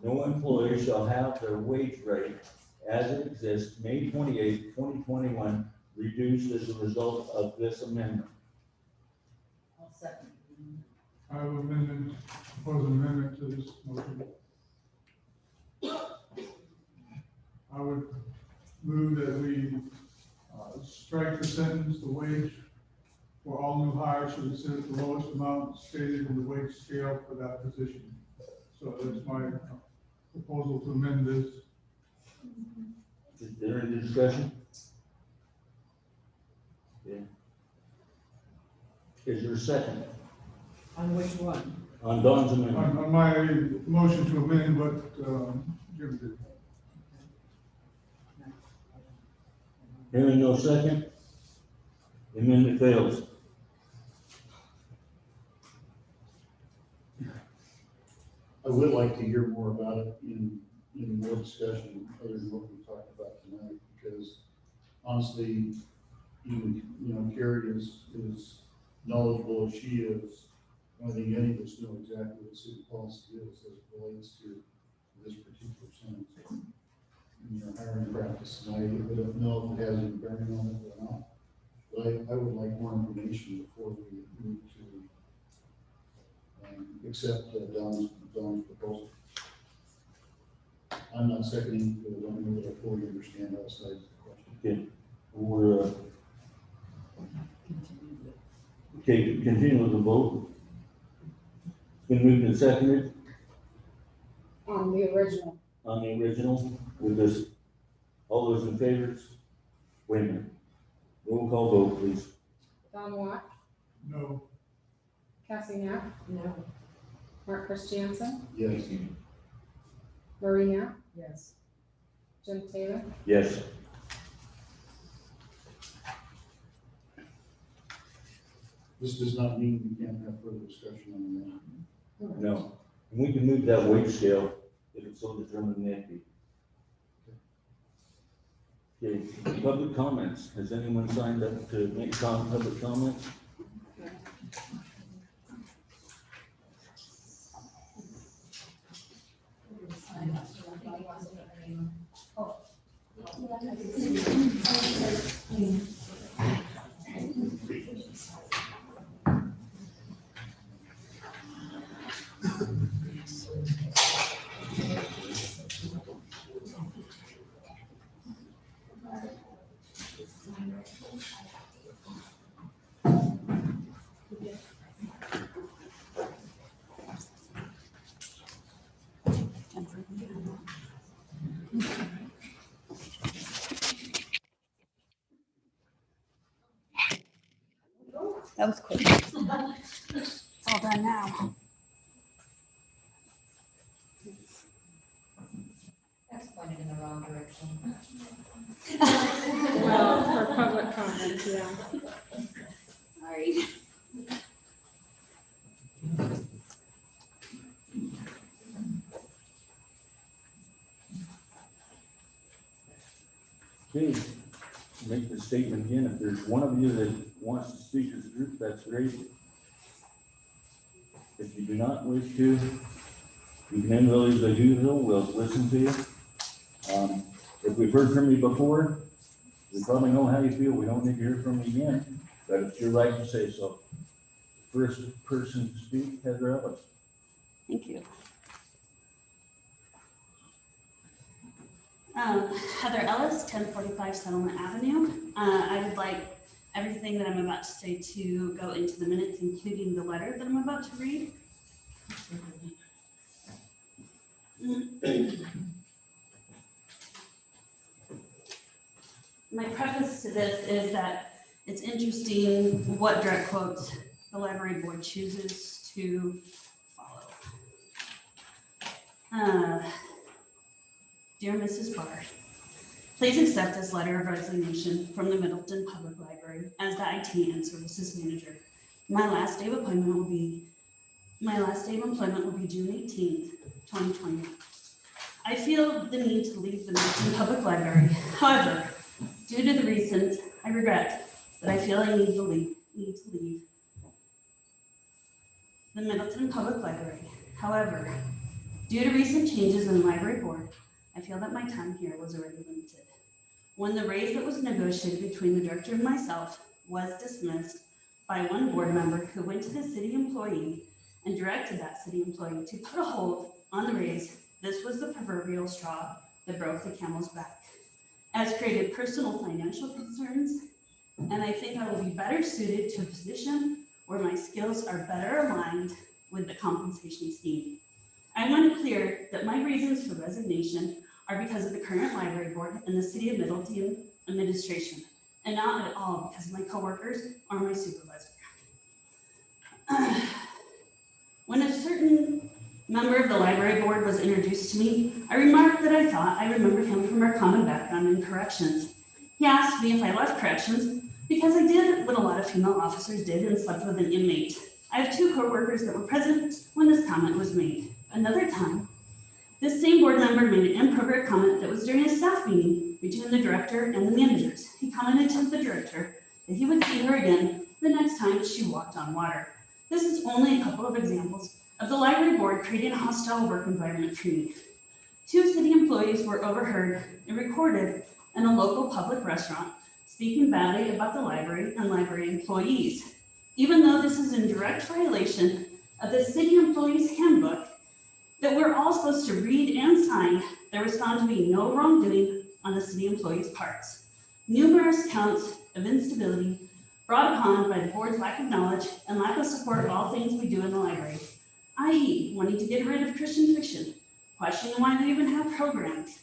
No employee shall have their wage rate as it exists May 28, 2021, reduced as a result of this amendment. I'll second. I have amendment, propose an amendment to this motion. I would move that we strike the sentence, the wage for all new hires should be set at the lowest amount stated in the wage scale for that position. So that's my proposal to amend this. Is there any discussion? Yeah. Is there a second On which one? on Don's amendment? On my motion to amend what Jim did. Hearing no second, the amendment fails. I would like to hear more about it in more discussion other than what we talked about tonight, because honestly, even, Carrie is knowledgeable as she is I think any of us know exactly what city policy is as it relates to this particular sentence. In your hiring practice, and I don't know if it has any bearing on it or not. But I would like more information before we move to accept Don's proposal. I'm not seconding, because I don't know that I fully understand how sides of the question. Okay, we're, okay, continue with the vote. It's been moved and seconded On the original. on the original with this. All those in favor? Wait a minute. Roll call vote, please. Don Watt, No, Cassie Knapp, No. Mark Christiansen, Yes. Marie Knapp, Yes. Jim Taylor, Yes. This does not mean we can't have further discussion on that. No. And we can move that wage scale if it's so determined need be. Okay, public comments. Has anyone signed up to make public comments? That was quick. It's all done now. That's pointed in the wrong direction. well, for public comment, yeah. Sorry. Okay, make the statement again. If there's one of you that wants to speak as a group, that's great. If you do not wish to, you can end those as usual. We'll listen to you. If we've heard from you before, we probably know how you feel. We don't need to hear from you again, but it's your right to say so. First person to speak, Heather Ellis. Thank you. Heather Ellis, 1045 Settlement Avenue. I would like everything that I'm about to say to go into the minutes, including the letter that I'm about to read. My preface to this is that it's interesting what direct quotes the library board chooses to follow. Dear Mrs. Barr, please accept this letter of resignation from the Middleton Public Library as the IT and Services Manager. My last day of employment will be June 18th, 2020. I feel the need to leave the Middleton Public Library. However, due to the recent, I regret that I feel I need to leave the Middleton Public Library. However, due to recent changes in the library board, I feel that my time here was already limited. When the raise that was negotiated between the director and myself was dismissed by one board member who went to the city employee and directed that city employee to put a hold on the raise, this was the proverbial straw that broke the camel's back. Has created personal financial concerns, and I think I will be better suited to a position where my skills are better aligned with the compensation scheme. I want to clear that my reasons for resignation are because of the current library board and the City of Middleton administration, and not at all because of my coworkers or my supervisor. When a certain member of the library board was introduced to me, I remarked that I thought I remembered him from our common background in corrections. He asked me if I left corrections because I did what a lot of female officers did and slept with an inmate. I have two coworkers that were present when this comment was made. Another time, this same board member made an inappropriate comment that was during a staff meeting between the director and the managers. He commented to the director that he would see her again the next time she walked on water. This is only a couple of examples of the library board creating a hostile work environment for me. 2 city employees were overheard and recorded in a local public restaurant speaking badly about the library and library employees, even though this is in direct violation of the city employees handbook that we're all supposed to read and sign. There was found to be no wrongdoing on the city employees' parts. Numerous counts of instability brought upon by the board's lack of knowledge and lack of support of all things we do in the library, i.e. wanting to get rid of Christian fiction, questioning why we even have programs,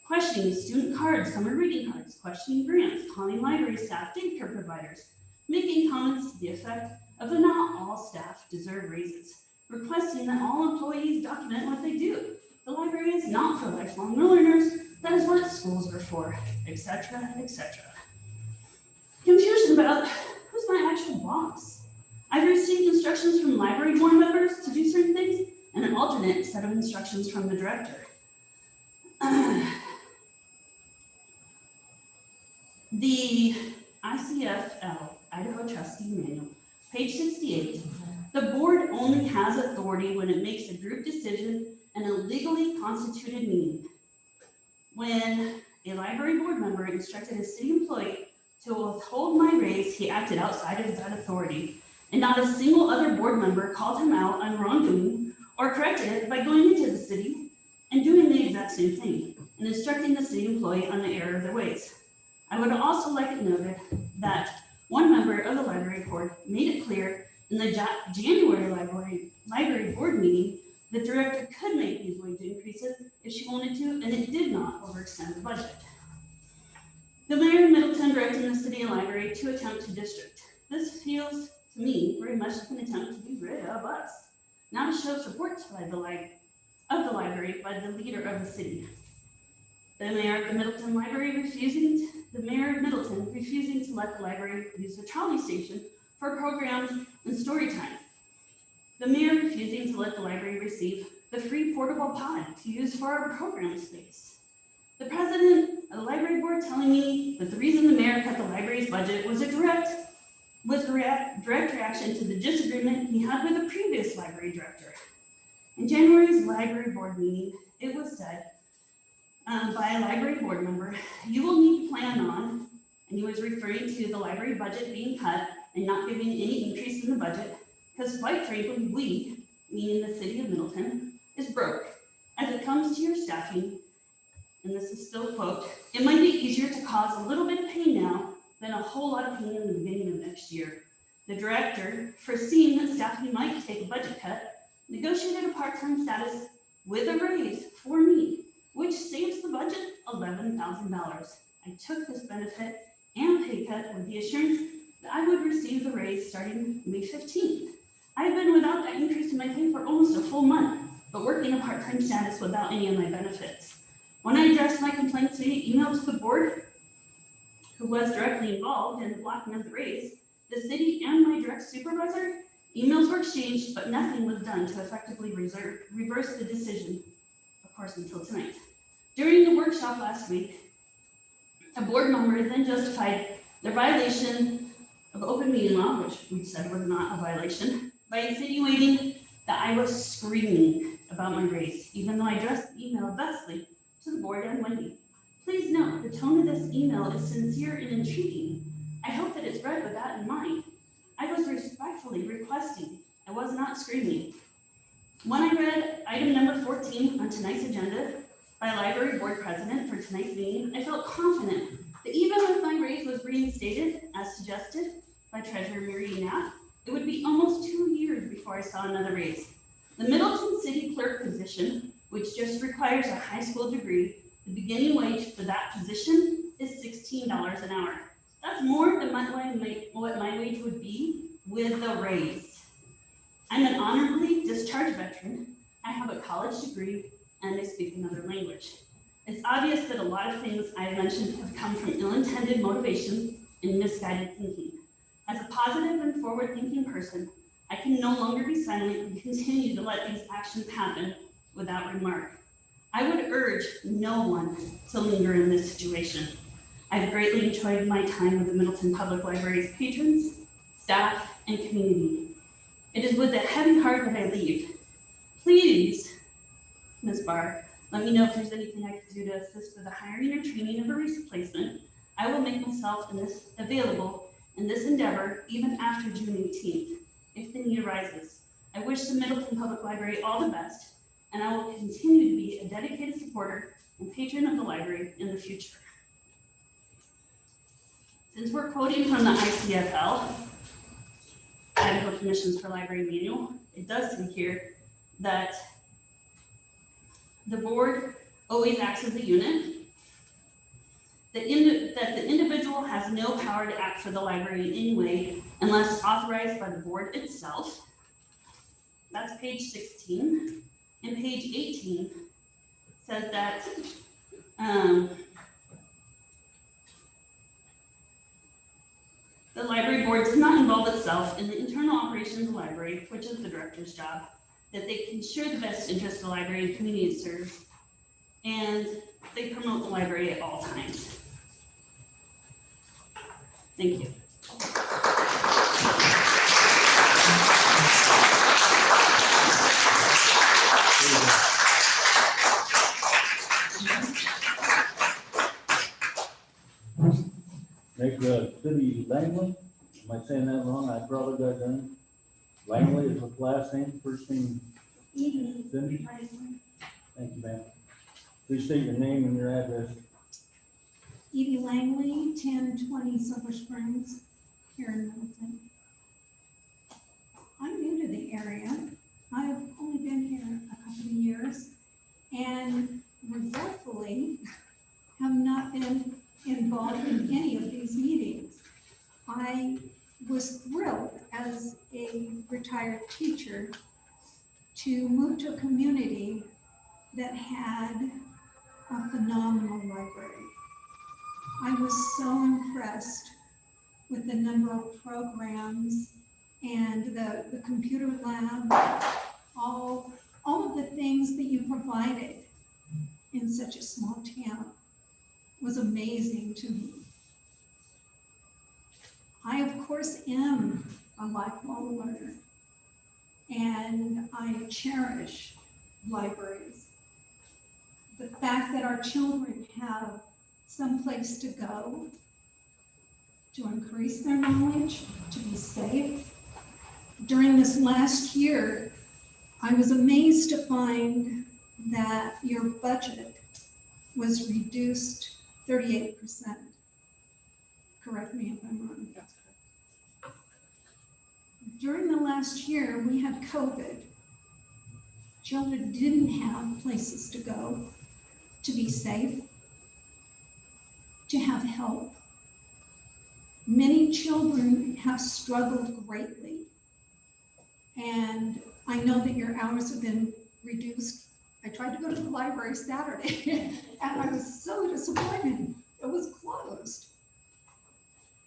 questioning student cards, summer reading cards, questioning grants, calling library staff daycare providers, making comments to the effect of that not all staff deserve raises, requesting that all employees document what they do. The library is not for lifelong learners, that is what schools are for, etc., etc. Confusion about who's my actual boss. I've received instructions from library board members to do certain things and an alternate set of instructions from the director. The ICFL, Idaho Trustee Manual, page 68, the board only has authority when it makes a group decision in a legally constituted meeting. When a library board member instructed a city employee to withhold my raise, he acted outside of that authority, and not a single other board member called him out on wrongdoing or corrected it by going into the city and doing the exact same thing and instructing the city employee on the error of their ways. I would also like it noted that one member of the library board made it clear in the January library board meeting the director could make these wage increases if she wanted to, and it did not overextend the budget. The mayor of Middleton directing the city library to attempt to district. This feels to me very much like an attempt to be rid of us, not a show of support by the library by the leader of the city. The mayor of the Middleton library refusing to let the library use the trolley station for programs and story time. The mayor refusing to let the library receive the free portable pod to use for our program space. The president of the library board telling me that the reason the mayor cut the library's budget was a direct reaction to the disagreement he had with the previous library director. In January's library board meeting, it was said by a library board member, you will need to plan on, and he was referring to the library budget being cut and not giving any increase in the budget, because quite frankly, we, meaning the city of Middleton, is broke. As it comes to your staffing, and this is still a quote, it might be easier to cause a little bit of pain now than a whole lot of pain in the beginning of next year. The director, foreseeing that staffing might take a budget cut, negotiated a part-time status with a raise for me, which saves the budget $11,000. I took this benefit and pay cut with the assurance that I would receive the raise starting May 15th. I've been without that increase in my pay for almost a full month, but working a part-time status without any of my benefits. When I addressed my complaints via email to the board, who was directly involved in the blocking of the raise, the city and my direct supervisor, emails were exchanged, but nothing was done to effectively reverse the decision, of course, until tonight. During the workshop last week, a board member then justified their violation of open meeting law, which we said was not a violation, by insinuating that I was screaming about my race, even though I addressed the email thusly to the board and Wendy. Please note, the tone of this email is sincere and intriguing. I hope that it's read with that in mind. I was respectfully requesting, I was not screaming. When I read item number 14 on tonight's agenda by library board president for tonight's meeting, I felt confident that even if my raise was reinstated, as suggested by Treasurer Mary Knapp, it would be almost 2 years before I saw another raise. The Middleton City Clerk position, which just requires a high school degree, the beginning wage for that position is $16 an hour. That's more than what my wage would be with the raise. I'm an honorably discharged veteran. I have a college degree and I speak another language. It's obvious that a lot of things I have mentioned have come from ill-intended motivations and misguided thinking. As a positive and forward-thinking person, I can no longer be silent and continue to let these actions happen without remark. I would urge no one to linger in this situation. I've greatly enjoyed my time with the Middleton Public Library's patrons, staff, and community. It is with a heavy heart that I leave. Please, Ms. Barr, let me know if there's anything I can do to assist with the hiring or training of a replacement. I will make myself available in this endeavor even after June 18th, if the need arises. I wish the Middleton Public Library all the best, and I will continue to be a dedicated supporter and patron of the library in the future. Since we're quoting from the ICFL, Idaho Commissions for Library Manual, it does say here that the board always acts as a unit, that the individual has no power to act for the library in any way unless authorized by the board itself. That's page 16. And page 18 says that the library board does not involve itself in the internal operations of the library, which is the director's job, that they can ensure the best interest of the library and community it serves, and they promote the library at all times. Thank you. Next, Cindy Langley. Am I saying that wrong? I probably got that. Langley is the last name, first name Edie. Cindy. Thank you, ma'am. Please state your name and your address. Edie Langley, 1020 Silver Springs, here in Middleton. I'm new to the area. I've only been here a couple of years and regretfully have not been involved in any of these meetings. I was thrilled as a retired teacher to move to a community that had a phenomenal library. I was so impressed with the number of programs and the computer lab, all of the things that you provided in such a small town was amazing to me. I, of course, am a lifelong learner, and I cherish libraries. The fact that our children have some place to go to increase their knowledge, to be safe. During this last year, I was amazed to find that your budget was reduced 38%. Correct me if I'm wrong. That's correct. During the last year, we had COVID. Children didn't have places to go, to be safe, to have help. Many children have struggled greatly. And I know that your hours have been reduced. I tried to go to the library Saturday and I was so disappointed. It was closed.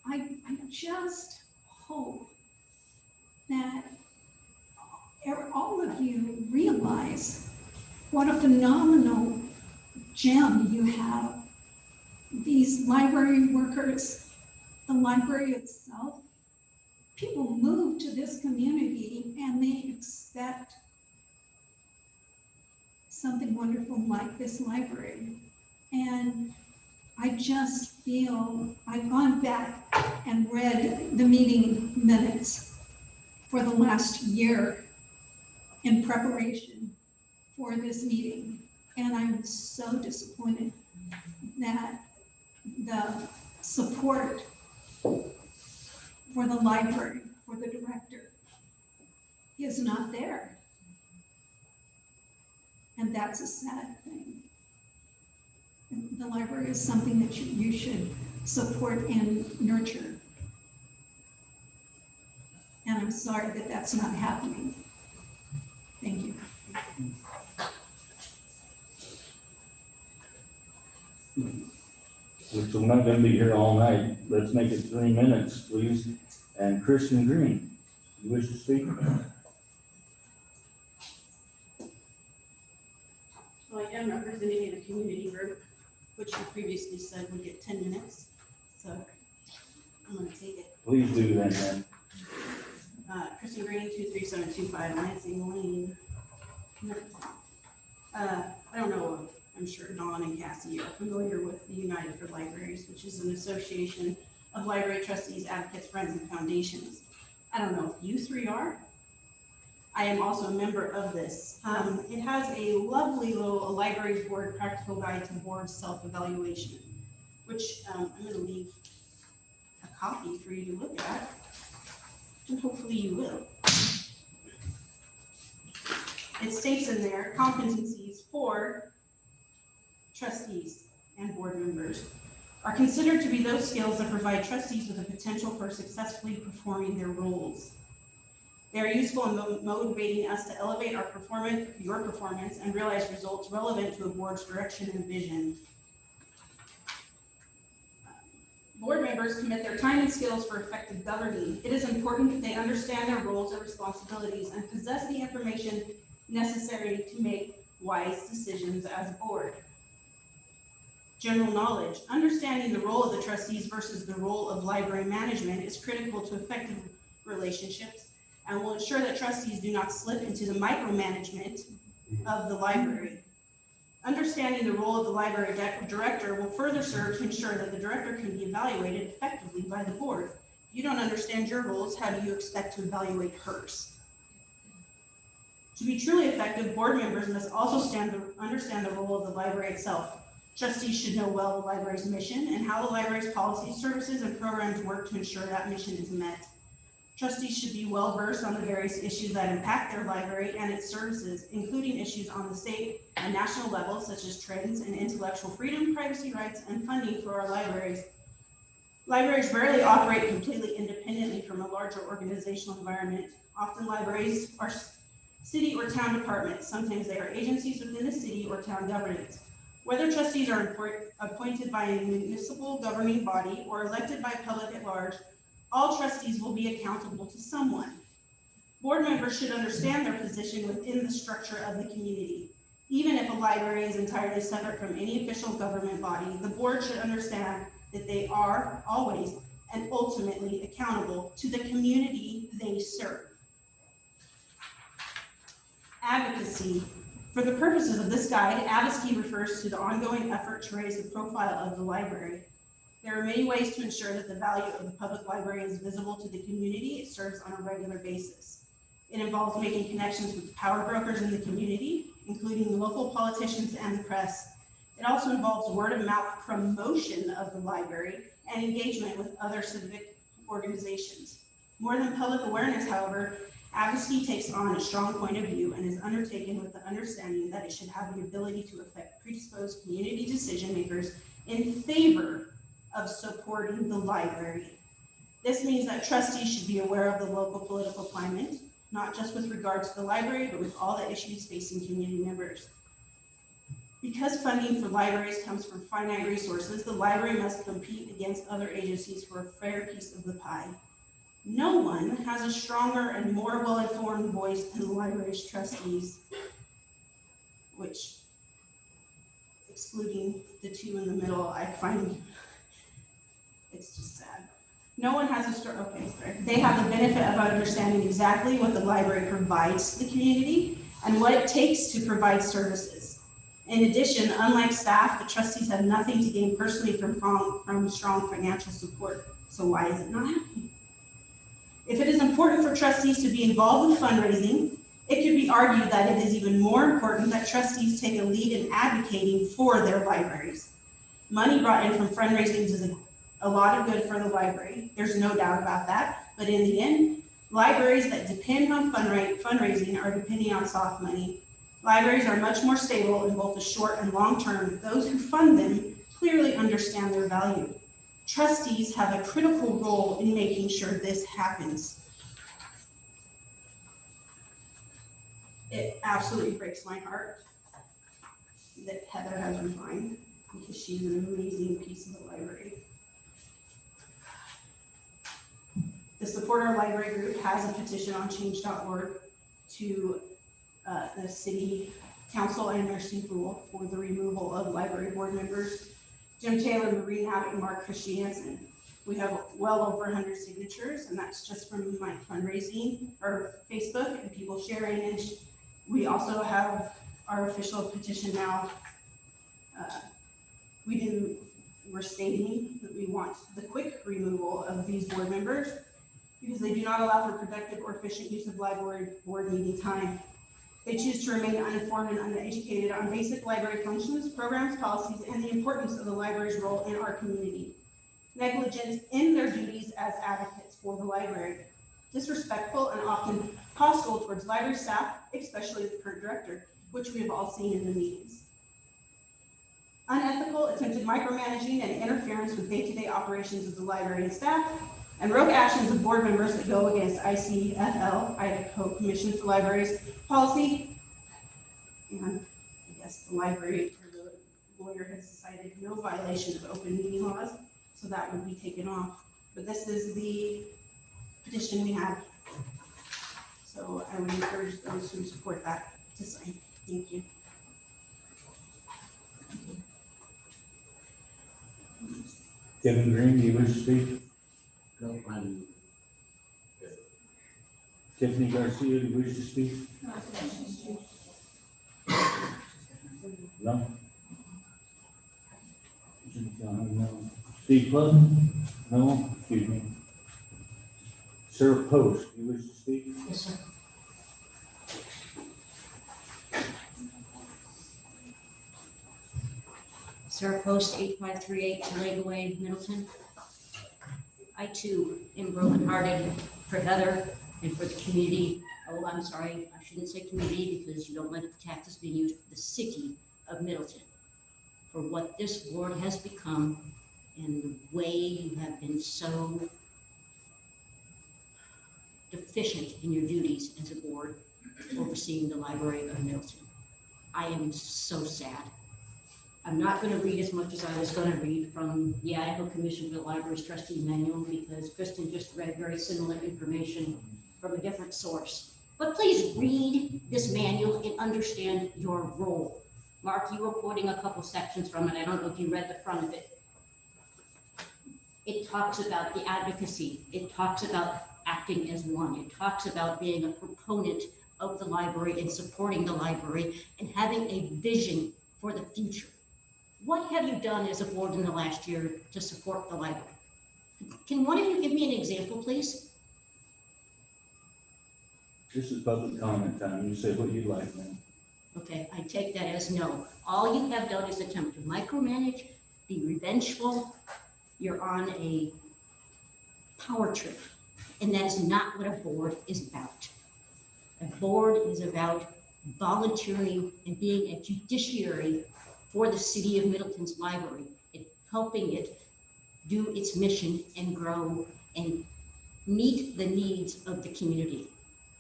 I just hope that all of you realize what a phenomenal gem you have. These library workers, the library itself, people move to this community and they expect something wonderful like this library. And I just feel, I've gone back and read the meeting minutes for the last year in preparation for this meeting. And I'm so disappointed that the support for the library, for the director, is not there. And that's a sad thing. The library is something that you should support and nurture. And I'm sorry that that's not happening. Thank you. So we're not gonna be here all night. Let's make it 3 minutes, please. And Christian Green, you wish to speak? Well, I am representing a community group, which you previously said would get 10 minutes. So I'm going to take it. Please do that, then. Kristen Christy Green, 23725 Lansing Lane. I don't know, I'm sure Dawn and Cassie are familiar with the United for Libraries, which is an association of library trustees, advocates, friends, and foundations. I don't know if you three are. I am also a member of this. It has a lovely little library board practical guide to board self-evaluation, which I'm going to leave a copy for you to look at, and hopefully you will. It states in there competencies for trustees and board members are considered to be those skills that provide trustees with the potential for successfully performing their roles. They are useful in motivating us to elevate our performance, your performance, and realize results relevant to a board's direction and vision. Board members commit their time and skills for effective governing. It is important that they understand their roles and responsibilities and possess the information necessary to make wise decisions as a board. General knowledge. Understanding the role of the trustees versus the role of library management is critical to effective relationships and will ensure that trustees do not slip into the micromanagement of the library. Understanding the role of the library director will further serve to ensure that the director can be evaluated effectively by the board. If you don't understand your roles, how do you expect to evaluate hers? To be truly effective, board members must also understand the role of the library itself. Trustees should know well the library's mission and how the library's policies, services, and programs work to ensure that mission is met. Trustees should be well versed on the various issues that impact their library and its services, including issues on the state and national levels, such as trends in intellectual freedom, privacy rights, and funding for our libraries. Libraries rarely operate completely independently from a larger organizational environment. Often libraries are city or town departments. Sometimes they are agencies within the city or town governance. Whether trustees are appointed by a municipal governing body or elected by public at large, all trustees will be accountable to someone. Board members should understand their position within the structure of the community. Even if a library is entirely separate from any official government body, the board should understand that they are always and ultimately accountable to the community they serve. Advocacy. For the purposes of this guide, advocacy refers to the ongoing effort to raise the profile of the library. There are many ways to ensure that the value of the public library is visible to the community it serves on a regular basis. It involves making connections with power brokers in the community, including local politicians and the press. It also involves word of mouth promotion of the library and engagement with other civic organizations. More than public awareness, however, advocacy takes on a strong point of view and is undertaken with the understanding that it should have the ability to affect predisposed community decision makers in favor of supporting the library. This means that trustees should be aware of the local political climate, not just with regard to the library, but with all the issues facing community members. Because funding for libraries comes from finite resources, the library must compete against other agencies for a fair piece of the pie. No one has a stronger and more well-informed voice than the library's trustees, which, excluding the two in the middle, I find it's just sad. No one has They have the benefit of understanding exactly what the library provides to the community and what it takes to provide services. In addition, unlike staff, the trustees have nothing to gain personally from strong financial support. So why is it not happening? If it is important for trustees to be involved with fundraising, it could be argued that it is even more important that trustees take a lead in advocating for their libraries. Money brought in from fundraising does a lot of good for the library. There's no doubt about that. But in the end, libraries that depend on fundraising are depending on soft money. Libraries are much more stable in both the short and long term. Those who fund them clearly understand their value. Trustees have a critical role in making sure this happens. It absolutely breaks my heart that Heather has resigned because she's an amazing piece of the library. The Support Our Library group has a petition on change.org to the city council and nursing rule for the removal of library board members Jim Taylor, Marie Knapp, and Mark Christiansen. We have well over 100 signatures, and that's just from my fundraising or Facebook and people sharing. And we also have our official petition now. We're stating that we want the quick removal of these board members because they do not allow for productive or efficient use of library board meeting time. They choose to remain uninformed and uneducated on basic library functions, programs, policies, and the importance of the library's role in our community. Negligent in their duties as advocates for the library. Disrespectful and often hostile towards library staff, especially the current director, which we have all seen in the meetings. Unethical, attempted micromanaging and interference with day-to-day operations of the library and staff, and rogue actions of board members that go against ICFL, Idaho Commission for Libraries policy. And I guess the library or the lawyer has decided no violation of open meeting laws, so that would be taken off. But this is the petition we have. So I would encourage those who support that to sign. Thank you. Kevin Green, do you wish to speak? No, I'm. Tiffany Garcia, do you wish to speak? No? No. Steve Club? No, excuse me. Sarah Post, do you wish to speak? Yes, sir. Sarah Post, 8538 Lake Way, Middleton. I too am brokenhearted for Heather and for the community. Oh, I'm sorry, I shouldn't say community because you don't like the taxes being used, the city of Middleton, for what this board has become and the way you have been so deficient in your duties as a board overseeing the Library of Middleton. I am so sad. I'm not going to read as much as I was going to read from the Idaho Commission for the Libraries Trustee Manual because Kristen just read very similar information from a different source. But please read this manual and understand your role. Mark, you were quoting a couple sections from it. I don't know if you read the front of it. It talks about the advocacy. It talks about acting as one. It talks about being a proponent of the library and supporting the library and having a vision for the future. What have you done as a board in the last year to support the library? Can one of you give me an example, please? This is public comment time. You say what you'd like, man. Okay, I take that as no. All you have done is attempt to micromanage, be revengeful. You're on a power trip, and that is not what a board is about. A board is about volunteering and being a judiciary for the city of Middleton's library and helping it do its mission and grow and meet the needs of the community.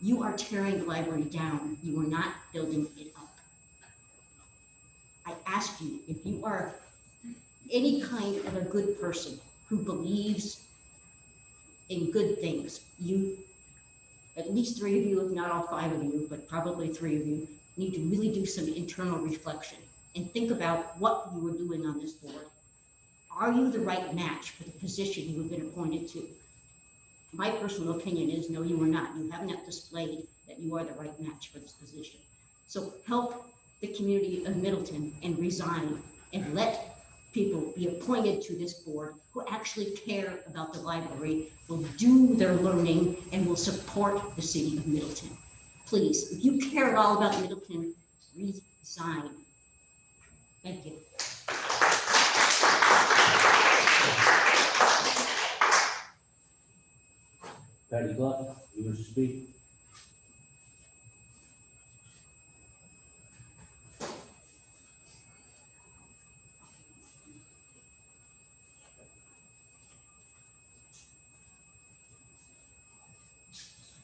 You are tearing the library down. You are not building it up. I ask you, if you are any kind of a good person who believes in good things, you, at least 3 of you, if not all 5 of you, but probably 3 of you, need to really do some internal reflection and think about what you were doing on this board. Are you the right match for the position you have been appointed to? My personal opinion is no, you are not. You have not displayed that you are the right match for this position. So help the community of Middleton and resign and let people be appointed to this board who actually care about the library, will do their learning, and will support the city of Middleton. Please, if you care at all about Middleton, resign. Thank you. Patty Clark, you wish to speak?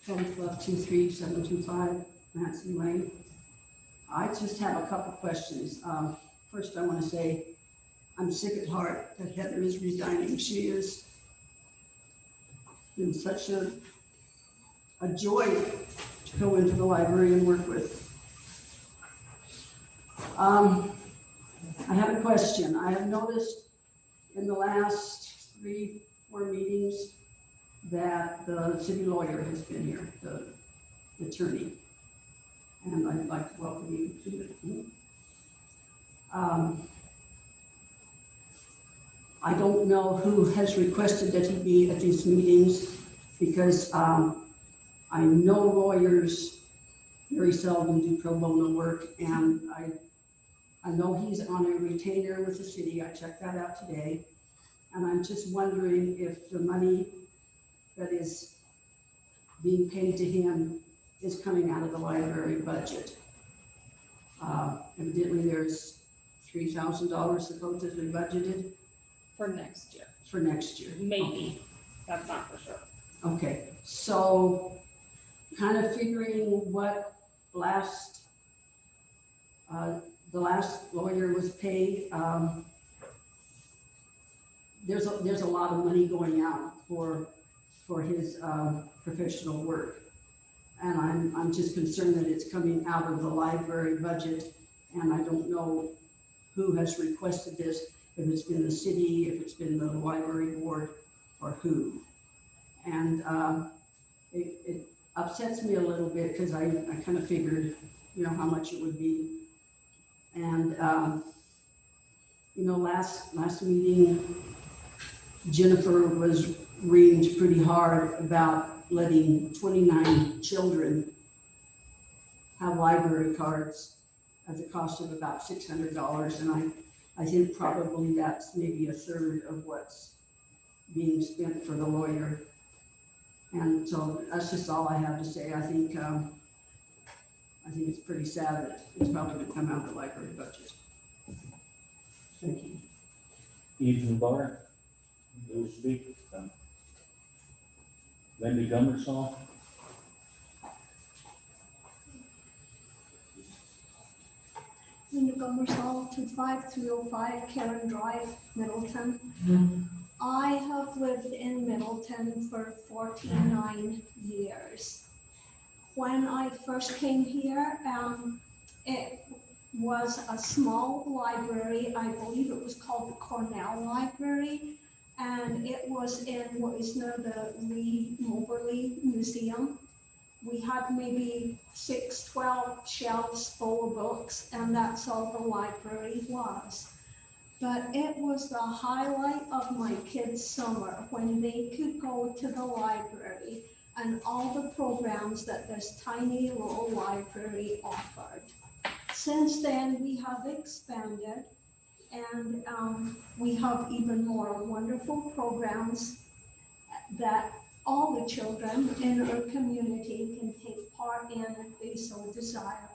Patty Clark, 23725 Matson Lane. I just have a couple questions. First, I want to say I'm sick at heart that Heather is resigning. She has been such a joy to go into the library and work with. I have a question. I have noticed in the last 3-4 4 meetings that the city lawyer has been here, the attorney. And I'd like to welcome you to it. I don't know who has requested that he be at these meetings because I know lawyers very seldom do pro bono work, and I know he's on a retainer with the city. I checked that out today. And I'm just wondering if the money that is being paid to him is coming out of the library budget. Evidently, there's $3,000 supposedly budgeted For next year, for next year. maybe, that's not for sure. Okay, so kind of figuring what the last lawyer was paid, there's a lot of money going out for his professional work. And I'm just concerned that it's coming out of the library budget, and I don't know who has requested this, if it's been the city, if it's been the library board, or who. And it upsets me a little bit because I kind of figured, how much it would be. And, last meeting, Jennifer was reamed pretty hard about letting 29 children have library cards at the cost of about $600. And I think probably that's maybe a third of what's being spent for the lawyer. And so that's just all I have to say. I think it's pretty sad that it's probably going to come out of the library budget. Thank you. Ethan Barr, you speak. Lindy Gummersall. Linda Gomersall, 25305 Karen Drive, Middleton. I have lived in Middleton for 49 years. When I first came here, it was a small library. I believe it was called the Cornell Library, and it was in what is now the Lee Moberly Museum. We had maybe 12 shelves full of books, and that's all the library was. But it was the highlight of my kids' summer when they could go to the library and all the programs that this tiny little library offered. Since then, we have expanded, and we have even more wonderful programs that all the children in our community can take part in if they so desire.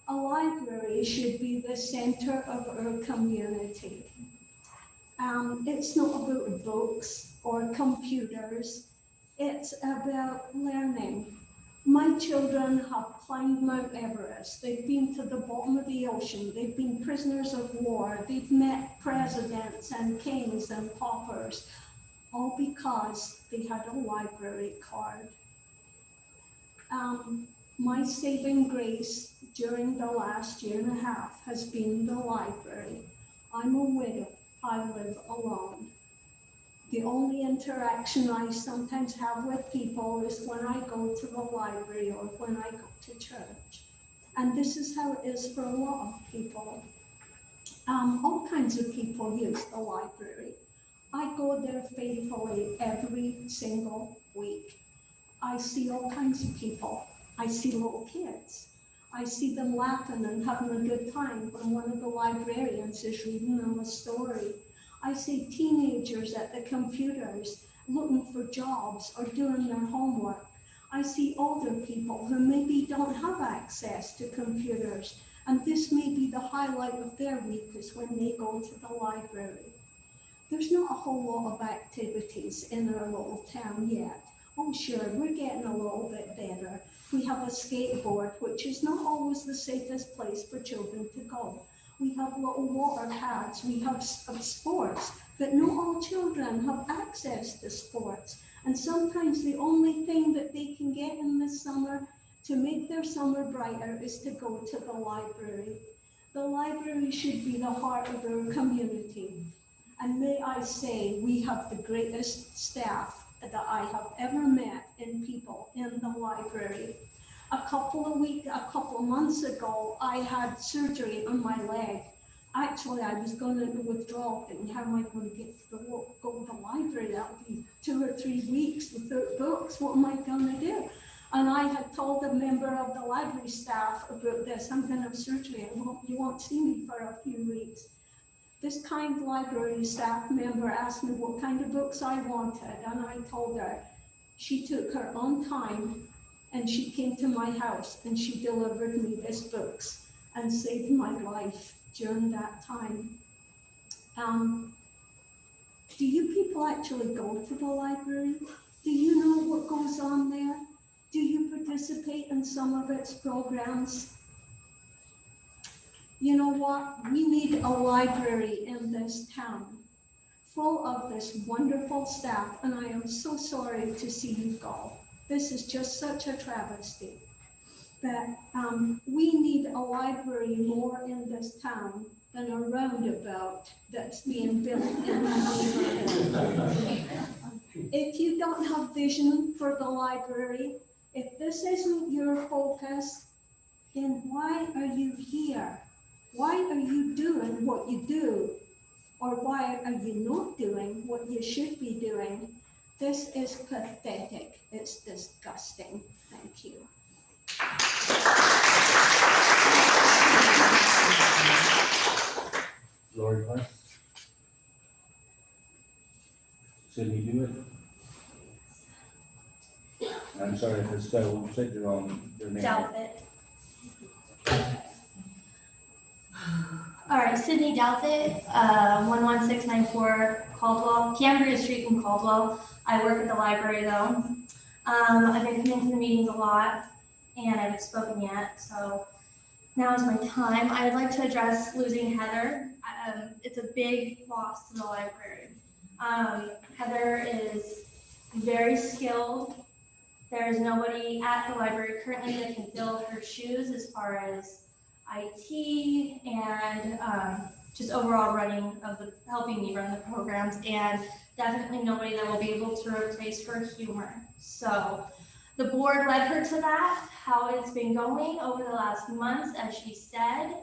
A library should be the center of our community. It's not about books or computers, it's about learning. My children have climbed Mount Everest, they've been to the bottom of the ocean, they've been prisoners of war, they've met presidents and kings and paupers, all because they had a library card. My saving grace during the last year and a half has been the library. I'm a widow, I live alone. The only interaction I sometimes have with people is when I go to the library or when I go to church. And this is how it is for a lot of people. All kinds of people use the library. I go there faithfully every single week. I see all kinds of people. I see little kids. I see them laughing and having a good time when one of the librarians is reading them a story. I see teenagers at the computers looking for jobs or doing their homework. I see older people who maybe don't have access to computers, and this may be the highlight of their week is when they go to the library. There's not a whole lot of activities in our little town yet. Oh sure, we're getting a little bit better. We have a skateboard, which is not always the safest place for children to go. We have little water pads, we have sports, but not all children have access to sports. And sometimes the only thing that they can get in the summer to make their summer brighter is to go to the library. The library should be the heart of our community. And may I say, we have the greatest staff that I have ever met in people in the library. A couple of months ago, I had surgery on my leg. Actually, I was going to withdraw it, and how am I going to get to go to the library? That would be 2 or 3 weeks without books. What am I going to do? And I had told a member of the library staff about this. I'm going to have surgery. You won't see me for a few weeks. This kind library staff member asked me what kind of books I wanted, and I told her. She took her own time, and she came to my house, and she delivered me these books and saved my life during that time. Do you people actually go to the library? Do you know what goes on there? Do you participate in some of its programs? You know what? We need a library in this town full of this wonderful staff, and I am so sorry to see you go. This is just such a travesty. But we need a library more in this town than a roundabout that's being built in the neighborhood. If you don't have vision for the library, if this isn't your focus, then why are you here? Why are you doing what you do? Or why are you not doing what you should be doing? This is pathetic. It's disgusting. Thank you. Lori Clark? Sydney Hewitt? I'm sorry if it's said your name. Dalvit. All right, Sydney Dalvit, 11694 Caldwell, Cambria Street in Caldwell. I work at the library though. I've been coming to the meetings a lot and I haven't spoken yet, so now is my time. I would like to address losing Heather. It's a big loss to the library. Heather is very skilled. There is nobody at the library currently that can fill her shoes as far as IT and just overall running of helping me run the programs, and definitely nobody that will be able to replace her humor. So the board led her to that, how it's been going over the last months, as she said.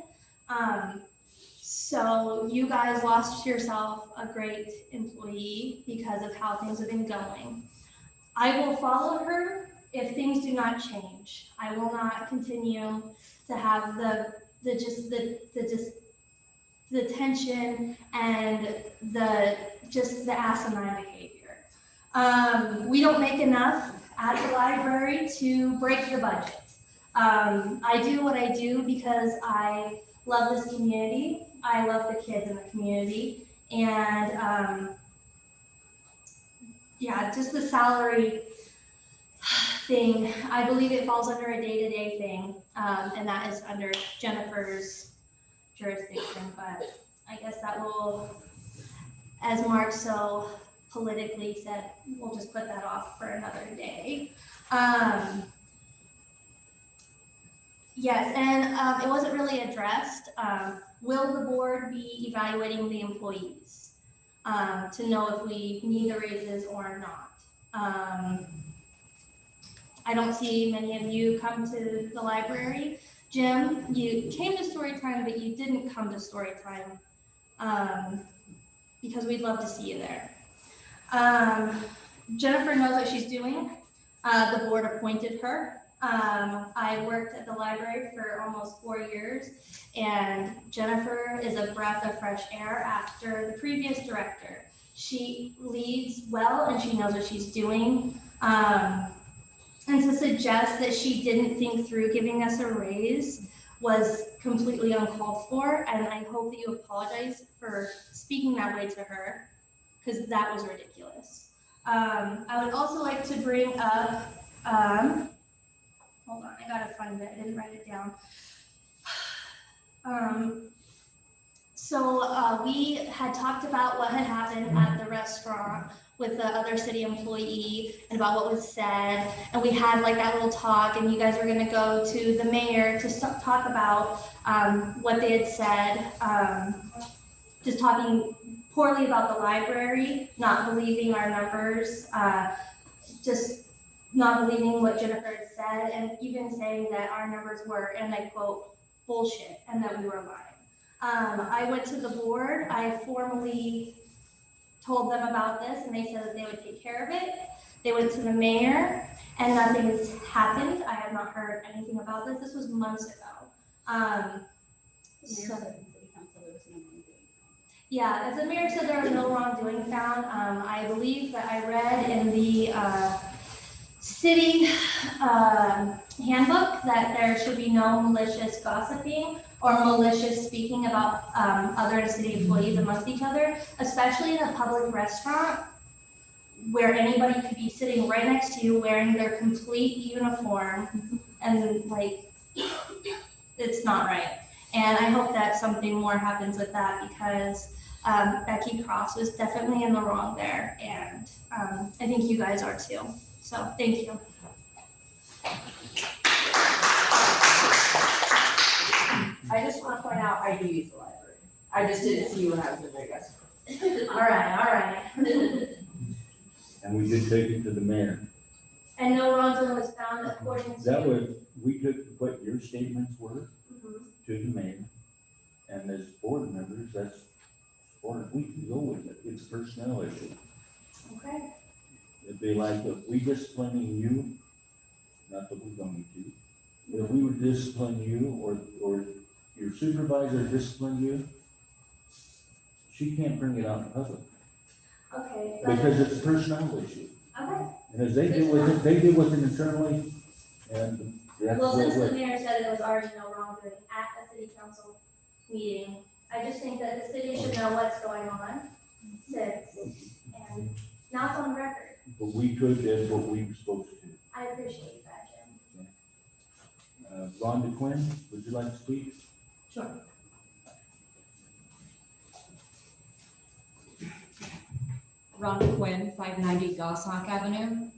So you guys lost yourself a great employee because of how things have been going. I will follow her if things do not change. I will not continue to have the tension and the asinine behavior. We don't make enough at the library to break the budget. I do what I do because I love this community. I love the kids in the community, and yeah, just the salary thing, I believe it falls under a day-to-day thing, and that is under Jennifer's jurisdiction, but I guess that will, as Mark so politically said, we'll just put that off for another day. Yes, and it wasn't really addressed. Will the board be evaluating the employees to know if we need the raises or not? I don't see many of you come to the library. Jim, you came to story time, but you didn't come to story time because we'd love to see you there. Jennifer knows what she's doing. The board appointed her. I worked at the library for almost 4 years, and Jennifer is a breath of fresh air after the previous director. She leads well and she knows what she's doing. And to suggest that she didn't think through giving us a raise was completely uncalled for, and I hope that you apologize for speaking that way to her, because that was ridiculous. I would also like to bring up, hold on, I gotta find it, I didn't write it down. So we had talked about what had happened at the restaurant with the other city employee and about what was said. And we had like that little talk, and you guys were gonna go to the mayor to talk about what they had said, just talking poorly about the library, not believing our numbers, just not believing what Jennifer had said, and even saying that our numbers were, and I quote, bullshit, and that we were lying. I went to the board, I formally told them about this, and they said that they would take care of it. They went to the mayor, and nothing has happened. I have not heard anything about this. This was months ago. Yeah, as the mayor said, there was no wrongdoing found. I believe that I read in the city handbook that there should be no malicious gossiping or malicious speaking about other city employees amongst each other, especially in a public restaurant where anybody could be sitting right next to you wearing their complete uniform, and like, it's not right. And I hope that something more happens with that, because Becky Cross was definitely in the wrong there, and I think you guys are too. So thank you. I just want to point out, I do use the library. I just didn't see you when I was in there yesterday. All right. And we did take it to the mayor. And no wrongdoing was found according to. That was, we took what your statements were to the mayor, and as board members, that's, or we can go with it, it's a personnel issue. Okay. It'd be like if we disciplining you, not that we're going to, if we were disciplining you or your supervisor disciplined you, she can't bring it out in public. Okay. Because it's a personnel issue. Okay. And as they deal with it, they deal with it internally, and that's Well, since the what. mayor said there was already no wrongdoing at a city council meeting, I just think that the city should know what's going on since, and now it's on record. But we could do what we were supposed to do. I appreciate that, Jim. Rhonda Quinn, would you like to speak? Sure. Rhonda Quinn, 590 Goshawk Avenue.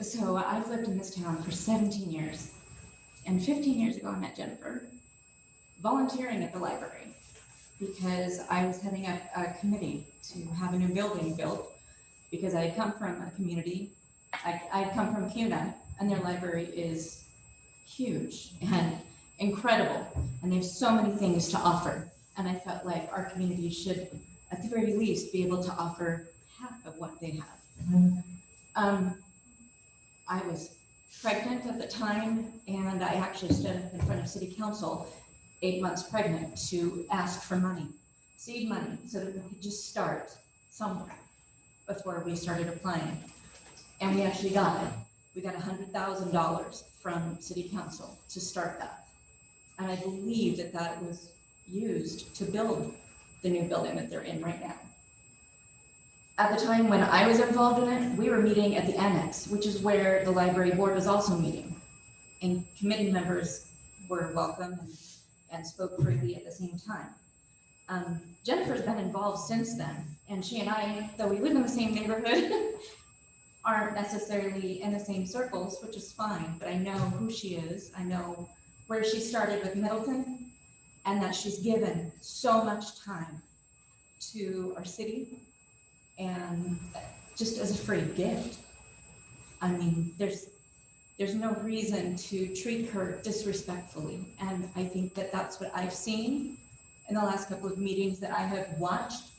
So I've lived in this town for 17 years. And 15 years ago, I met Jennifer volunteering at the library because I was heading up a committee to have a new building built, because I had come from a community, I had come from CUNA, and their library is huge and incredible, and they have so many things to offer. And I felt like our community should, at the very least, be able to offer half of what they have. I was pregnant at the time, and I actually stood up in front of city council 8 months pregnant to ask for money, seed money, so that we could just start somewhere before we started applying. And we actually got it. We got $100,000 from city council to start that. And I believe that that was used to build the new building that they're in right now. At the time when I was involved in it, we were meeting at the annex, which is where the library board was also meeting. And committee members were welcome and spoke freely at the same time. Jennifer's been involved since then, and she and I, though we live in the same neighborhood, aren't necessarily in the same circles, which is fine, but I know who she is. I know where she started with Middleton, and that she's given so much time to our city, and just as a free gift. I mean, there's no reason to treat her disrespectfully, and I think that that's what I've seen in the last couple of meetings that I have watched,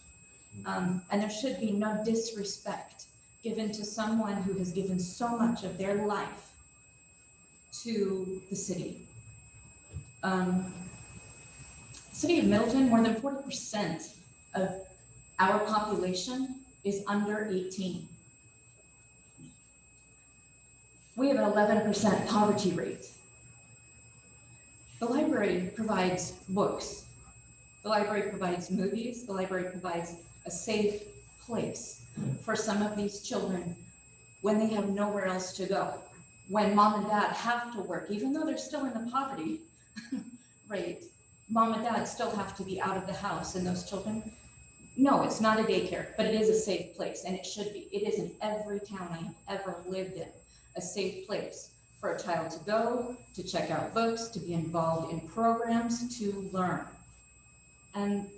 and there should be no disrespect given to someone who has given so much of their life to the city. The city of Middleton, more than 40% of our population is under 18. We have an 11% poverty rate. The library provides books. The library provides movies. The library provides a safe place for some of these children when they have nowhere else to go. When mom and dad have to work, even though they're still in the poverty rate, mom and dad still have to be out of the house, and those children, no, it's not a daycare, but it is a safe place, and it should be. It is in every town I have ever lived in, a safe place for a child to go, to check out books, to be involved in programs, to learn. And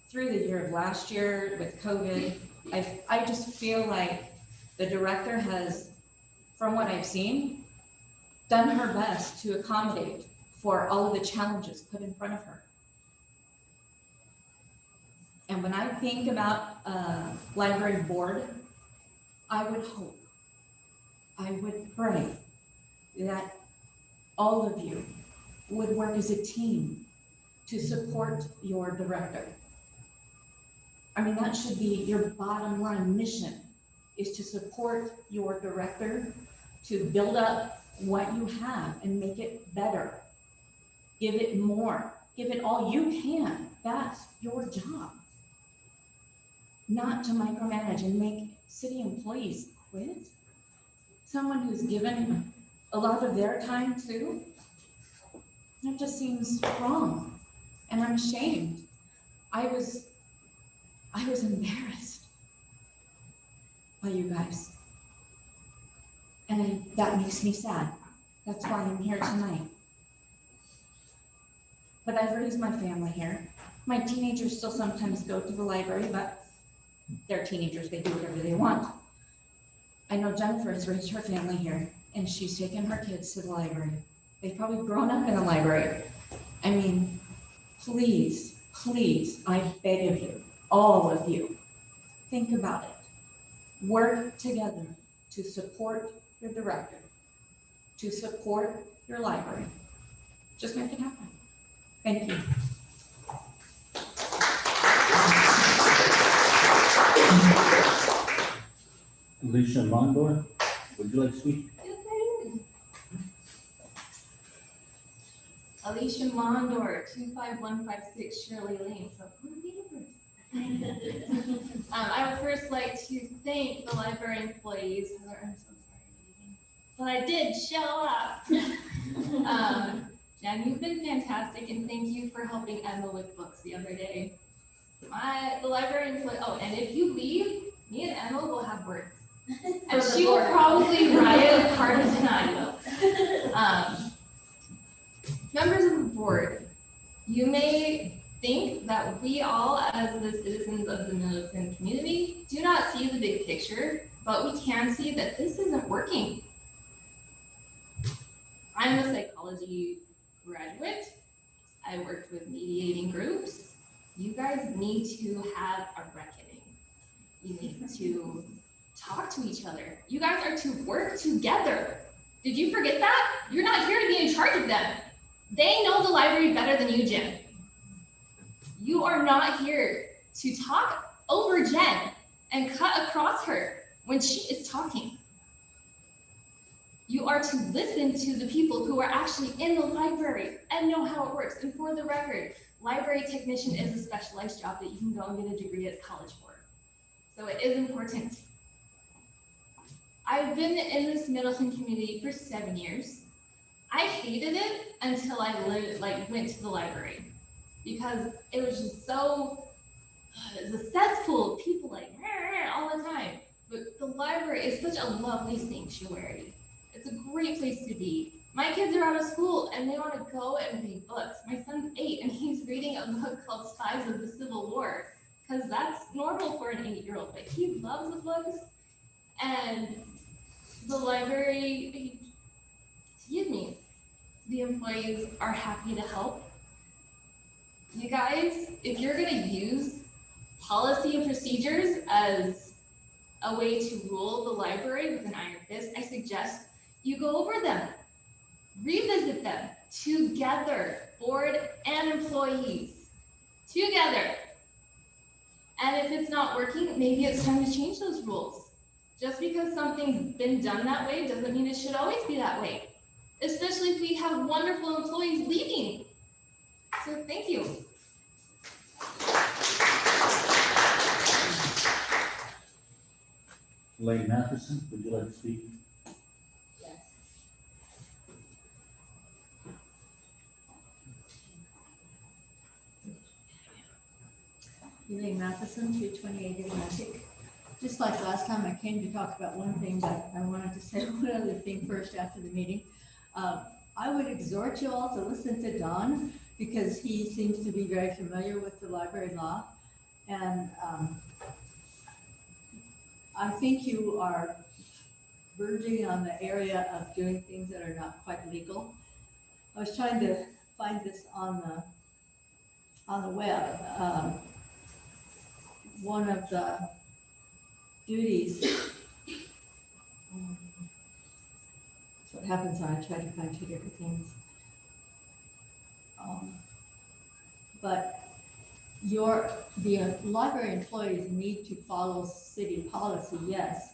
through the year of last year with COVID, I just feel like the director has, from what I've seen, done her best to accommodate for all of the challenges put in front of her. And when I think about a library board, I would hope, I would pray that all of you would work as a team to support your director. I mean, that should be your bottom line mission, is to support your director, to build up what you have and make it better. Give it more, give it all you can. That's your job. Not to micromanage and make city employees quit. Someone who's given a lot of their time too. That just seems wrong. And I'm ashamed. I was embarrassed by you guys. And that makes me sad. That's why I'm here tonight. But I've raised my family here. My teenagers still sometimes go to the library, but they're teenagers, they do whatever they want. I know Jennifer has raised her family here, and she's taken her kids to the library. They've probably grown up in the library. I mean, please, please, I beg of you, all of you, think about it. Work together to support your director, to support your library. Just make it happen. Thank you. Alicia Mondor, would you like to speak? Alicia Mondor, 25156 Shirley Lane. So I would first like to thank the library employees. I'm so sorry, but I did show up. Jen, you've been fantastic, and thank you for helping Emma with books the other day. The library employee. Oh, and if you leave, me and Emma will have words, and she will probably riot harder than I will. Members of the board, you may think that we all, as the citizens of the Middleton community, do not see the big picture, but we can see that this isn't working. I'm a psychology graduate. I worked with mediating groups. You guys need to have a reckoning. You need to talk to each other. You guys are to work together. Did you forget that? You're not here to be in charge of them. They know the library better than you, Jen. You are not here to talk over Jen and cut across her when she is talking. You are to listen to the people who are actually in the library and know how it works. And for the record, library technician is a specialized job that you can go and get a degree at college for. So it is important. I've been in this Middleton community for 7 years. I hated it until I went to the library, because it was just so, it was a cesspool of people all the time. But the library is such a lovely sanctuary. It's a great place to be. My kids are out of school and they want to go and read books. My son's 8 and he's reading a book called Spies of the Civil War, because that's normal for an 8-year-old, but he loves the books. And the library, the employees are happy to help. You guys, if you're gonna use policy and procedures as a way to rule the library with an iron fist, I suggest you go over them, revisit them together, board and employees, together. And if it's not working, maybe it's time to change those rules. Just because something's been done that way doesn't mean it should always be that way, especially if we have wonderful employees leaving. So thank you. Lane Matheson, would you like to speak? Yes. Elaine Matheson, 228 Atlantic. Just like last time, I came to talk about one thing, but I wanted to say one other thing first after the meeting. I would exhort you all to listen to Don, because he seems to be very familiar with the library law. And I think you are verging on the area of doing things that are not quite legal. I was trying to find this on the web. One of the duties, that's what happens when I try to find two different things. But the library employees need to follow city policy, yes.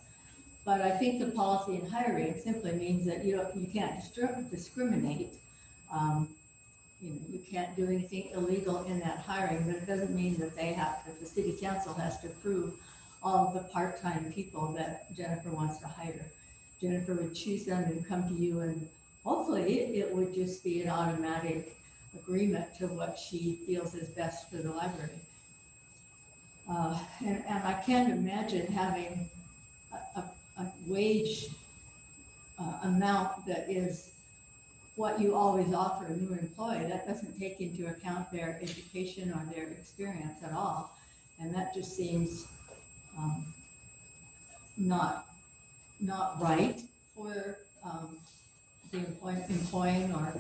But I think the policy in hiring simply means that you can't discriminate. You can't do anything illegal in that hiring, but it doesn't mean that that the city council has to approve all of the part-time people that Jennifer wants to hire. Jennifer would choose them and come to you, and hopefully it would just be an automatic agreement to what she feels is best for the library. And I can't imagine having a wage amount that is what you always offer a new employee. That doesn't take into account their education or their experience at all. And that just seems not right for the employing, or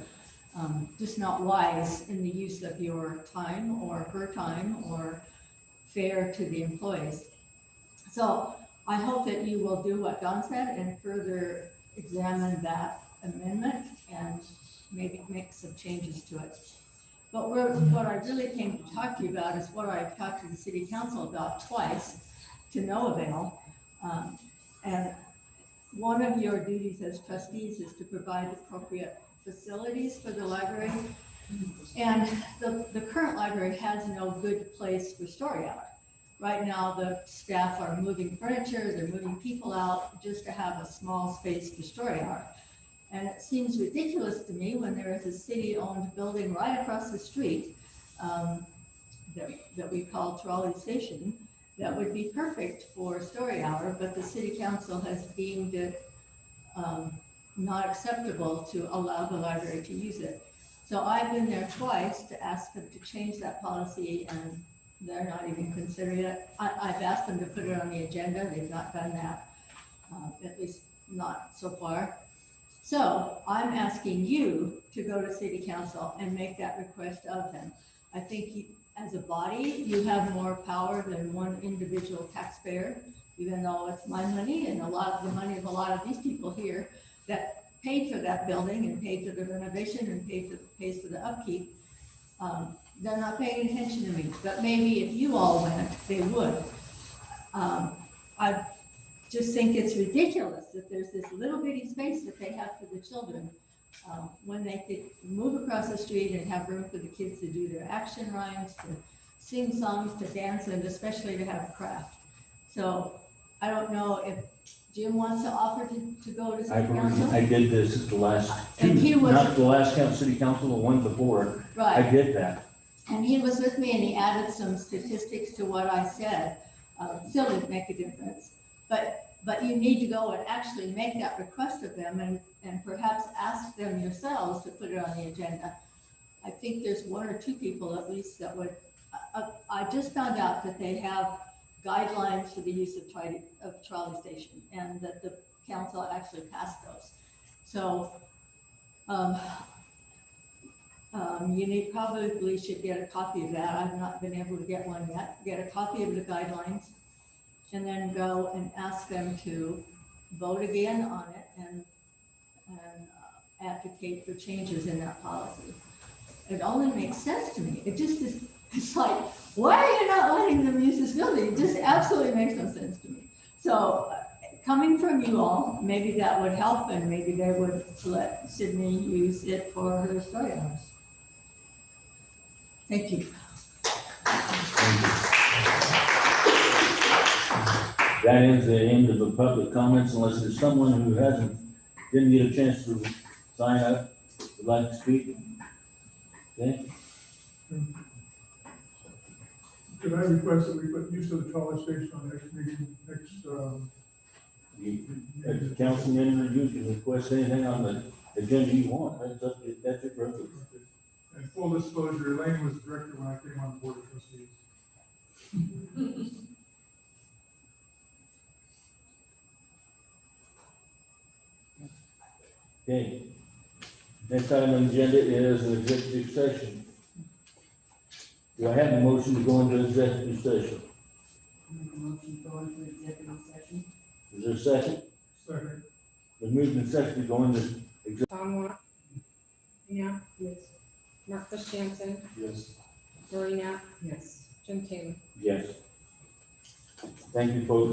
just not wise in the use of your time or her time, or fair to the employees. So I hope that you will do what Don said and further examine that amendment and maybe make some changes to it. But what I really came to talk to you about is what I've talked to the city council about twice, to no avail. And one of your duties as trustees is to provide appropriate facilities for the library. And the current library has no good place for story hour. Right now, the staff are moving furniture, they're moving people out just to have a small space for story hour. And it seems ridiculous to me when there is a city-owned building right across the street that we call Trolley Station, that would be perfect for story hour, but the city council has deemed it not acceptable to allow the library to use it. So I've been there twice to ask them to change that policy, and they're not even considering it. I've asked them to put it on the agenda. They've not done that, at least not so far. So I'm asking you to go to city council and make that request of them. I think as a body, you have more power than one individual taxpayer, even though it's my money and a lot of the money of a lot of these people here that paid for that building and paid for the renovation and pays for the upkeep. They're not paying attention to me, but maybe if you all went, they would. I just think it's ridiculous that there's this little bitty space that they have for the children when they could move across the street and have room for the kids to do their action rhymes, to sing songs, to dance, and especially to have a craft. So I don't know if Jim wants to offer to go to city council. I did this at the last, not the last city council, the one before. Right. I did that. And he was with me and he added some statistics to what I said. Still didn't make a difference. But you need to go and actually make that request of them and perhaps ask them yourselves to put it on the agenda. I think there's one or two people at least that would, I just found out that they have guidelines for the use of trolley station, and that the council actually passed those. So you probably should get a copy of that. I've not been able to get one yet. Get a copy of the guidelines and then go and ask them to vote again on it and advocate for changes in that policy. It only makes sense to me. It just is, it's like, why are you not letting them use this building? It just absolutely makes no sense to me. So coming from you all, maybe that would help, and maybe they would let Sydney use it for her story hours. Thank you. That ends the end of the public comments, unless there's someone who didn't get a chance to sign up, would like to speak. Okay? Could I request that we put use of the trolley station on next meeting, As the councilman, you can request anything on the agenda you want, that's up to, that's your preference. And full disclosure, Elaine was director when I came on the board of trustees. Okay. Next item on the agenda is an executive session. Do I have a motion to go into executive session? Make a motion to go into executive session. Is there a second? Second. The movement second to go into Tom Watt. Yeah. Yes. Marcus Jansen, Yes. Lori Knapp, Yes. Jim Taylor. yes. Thank you, folks.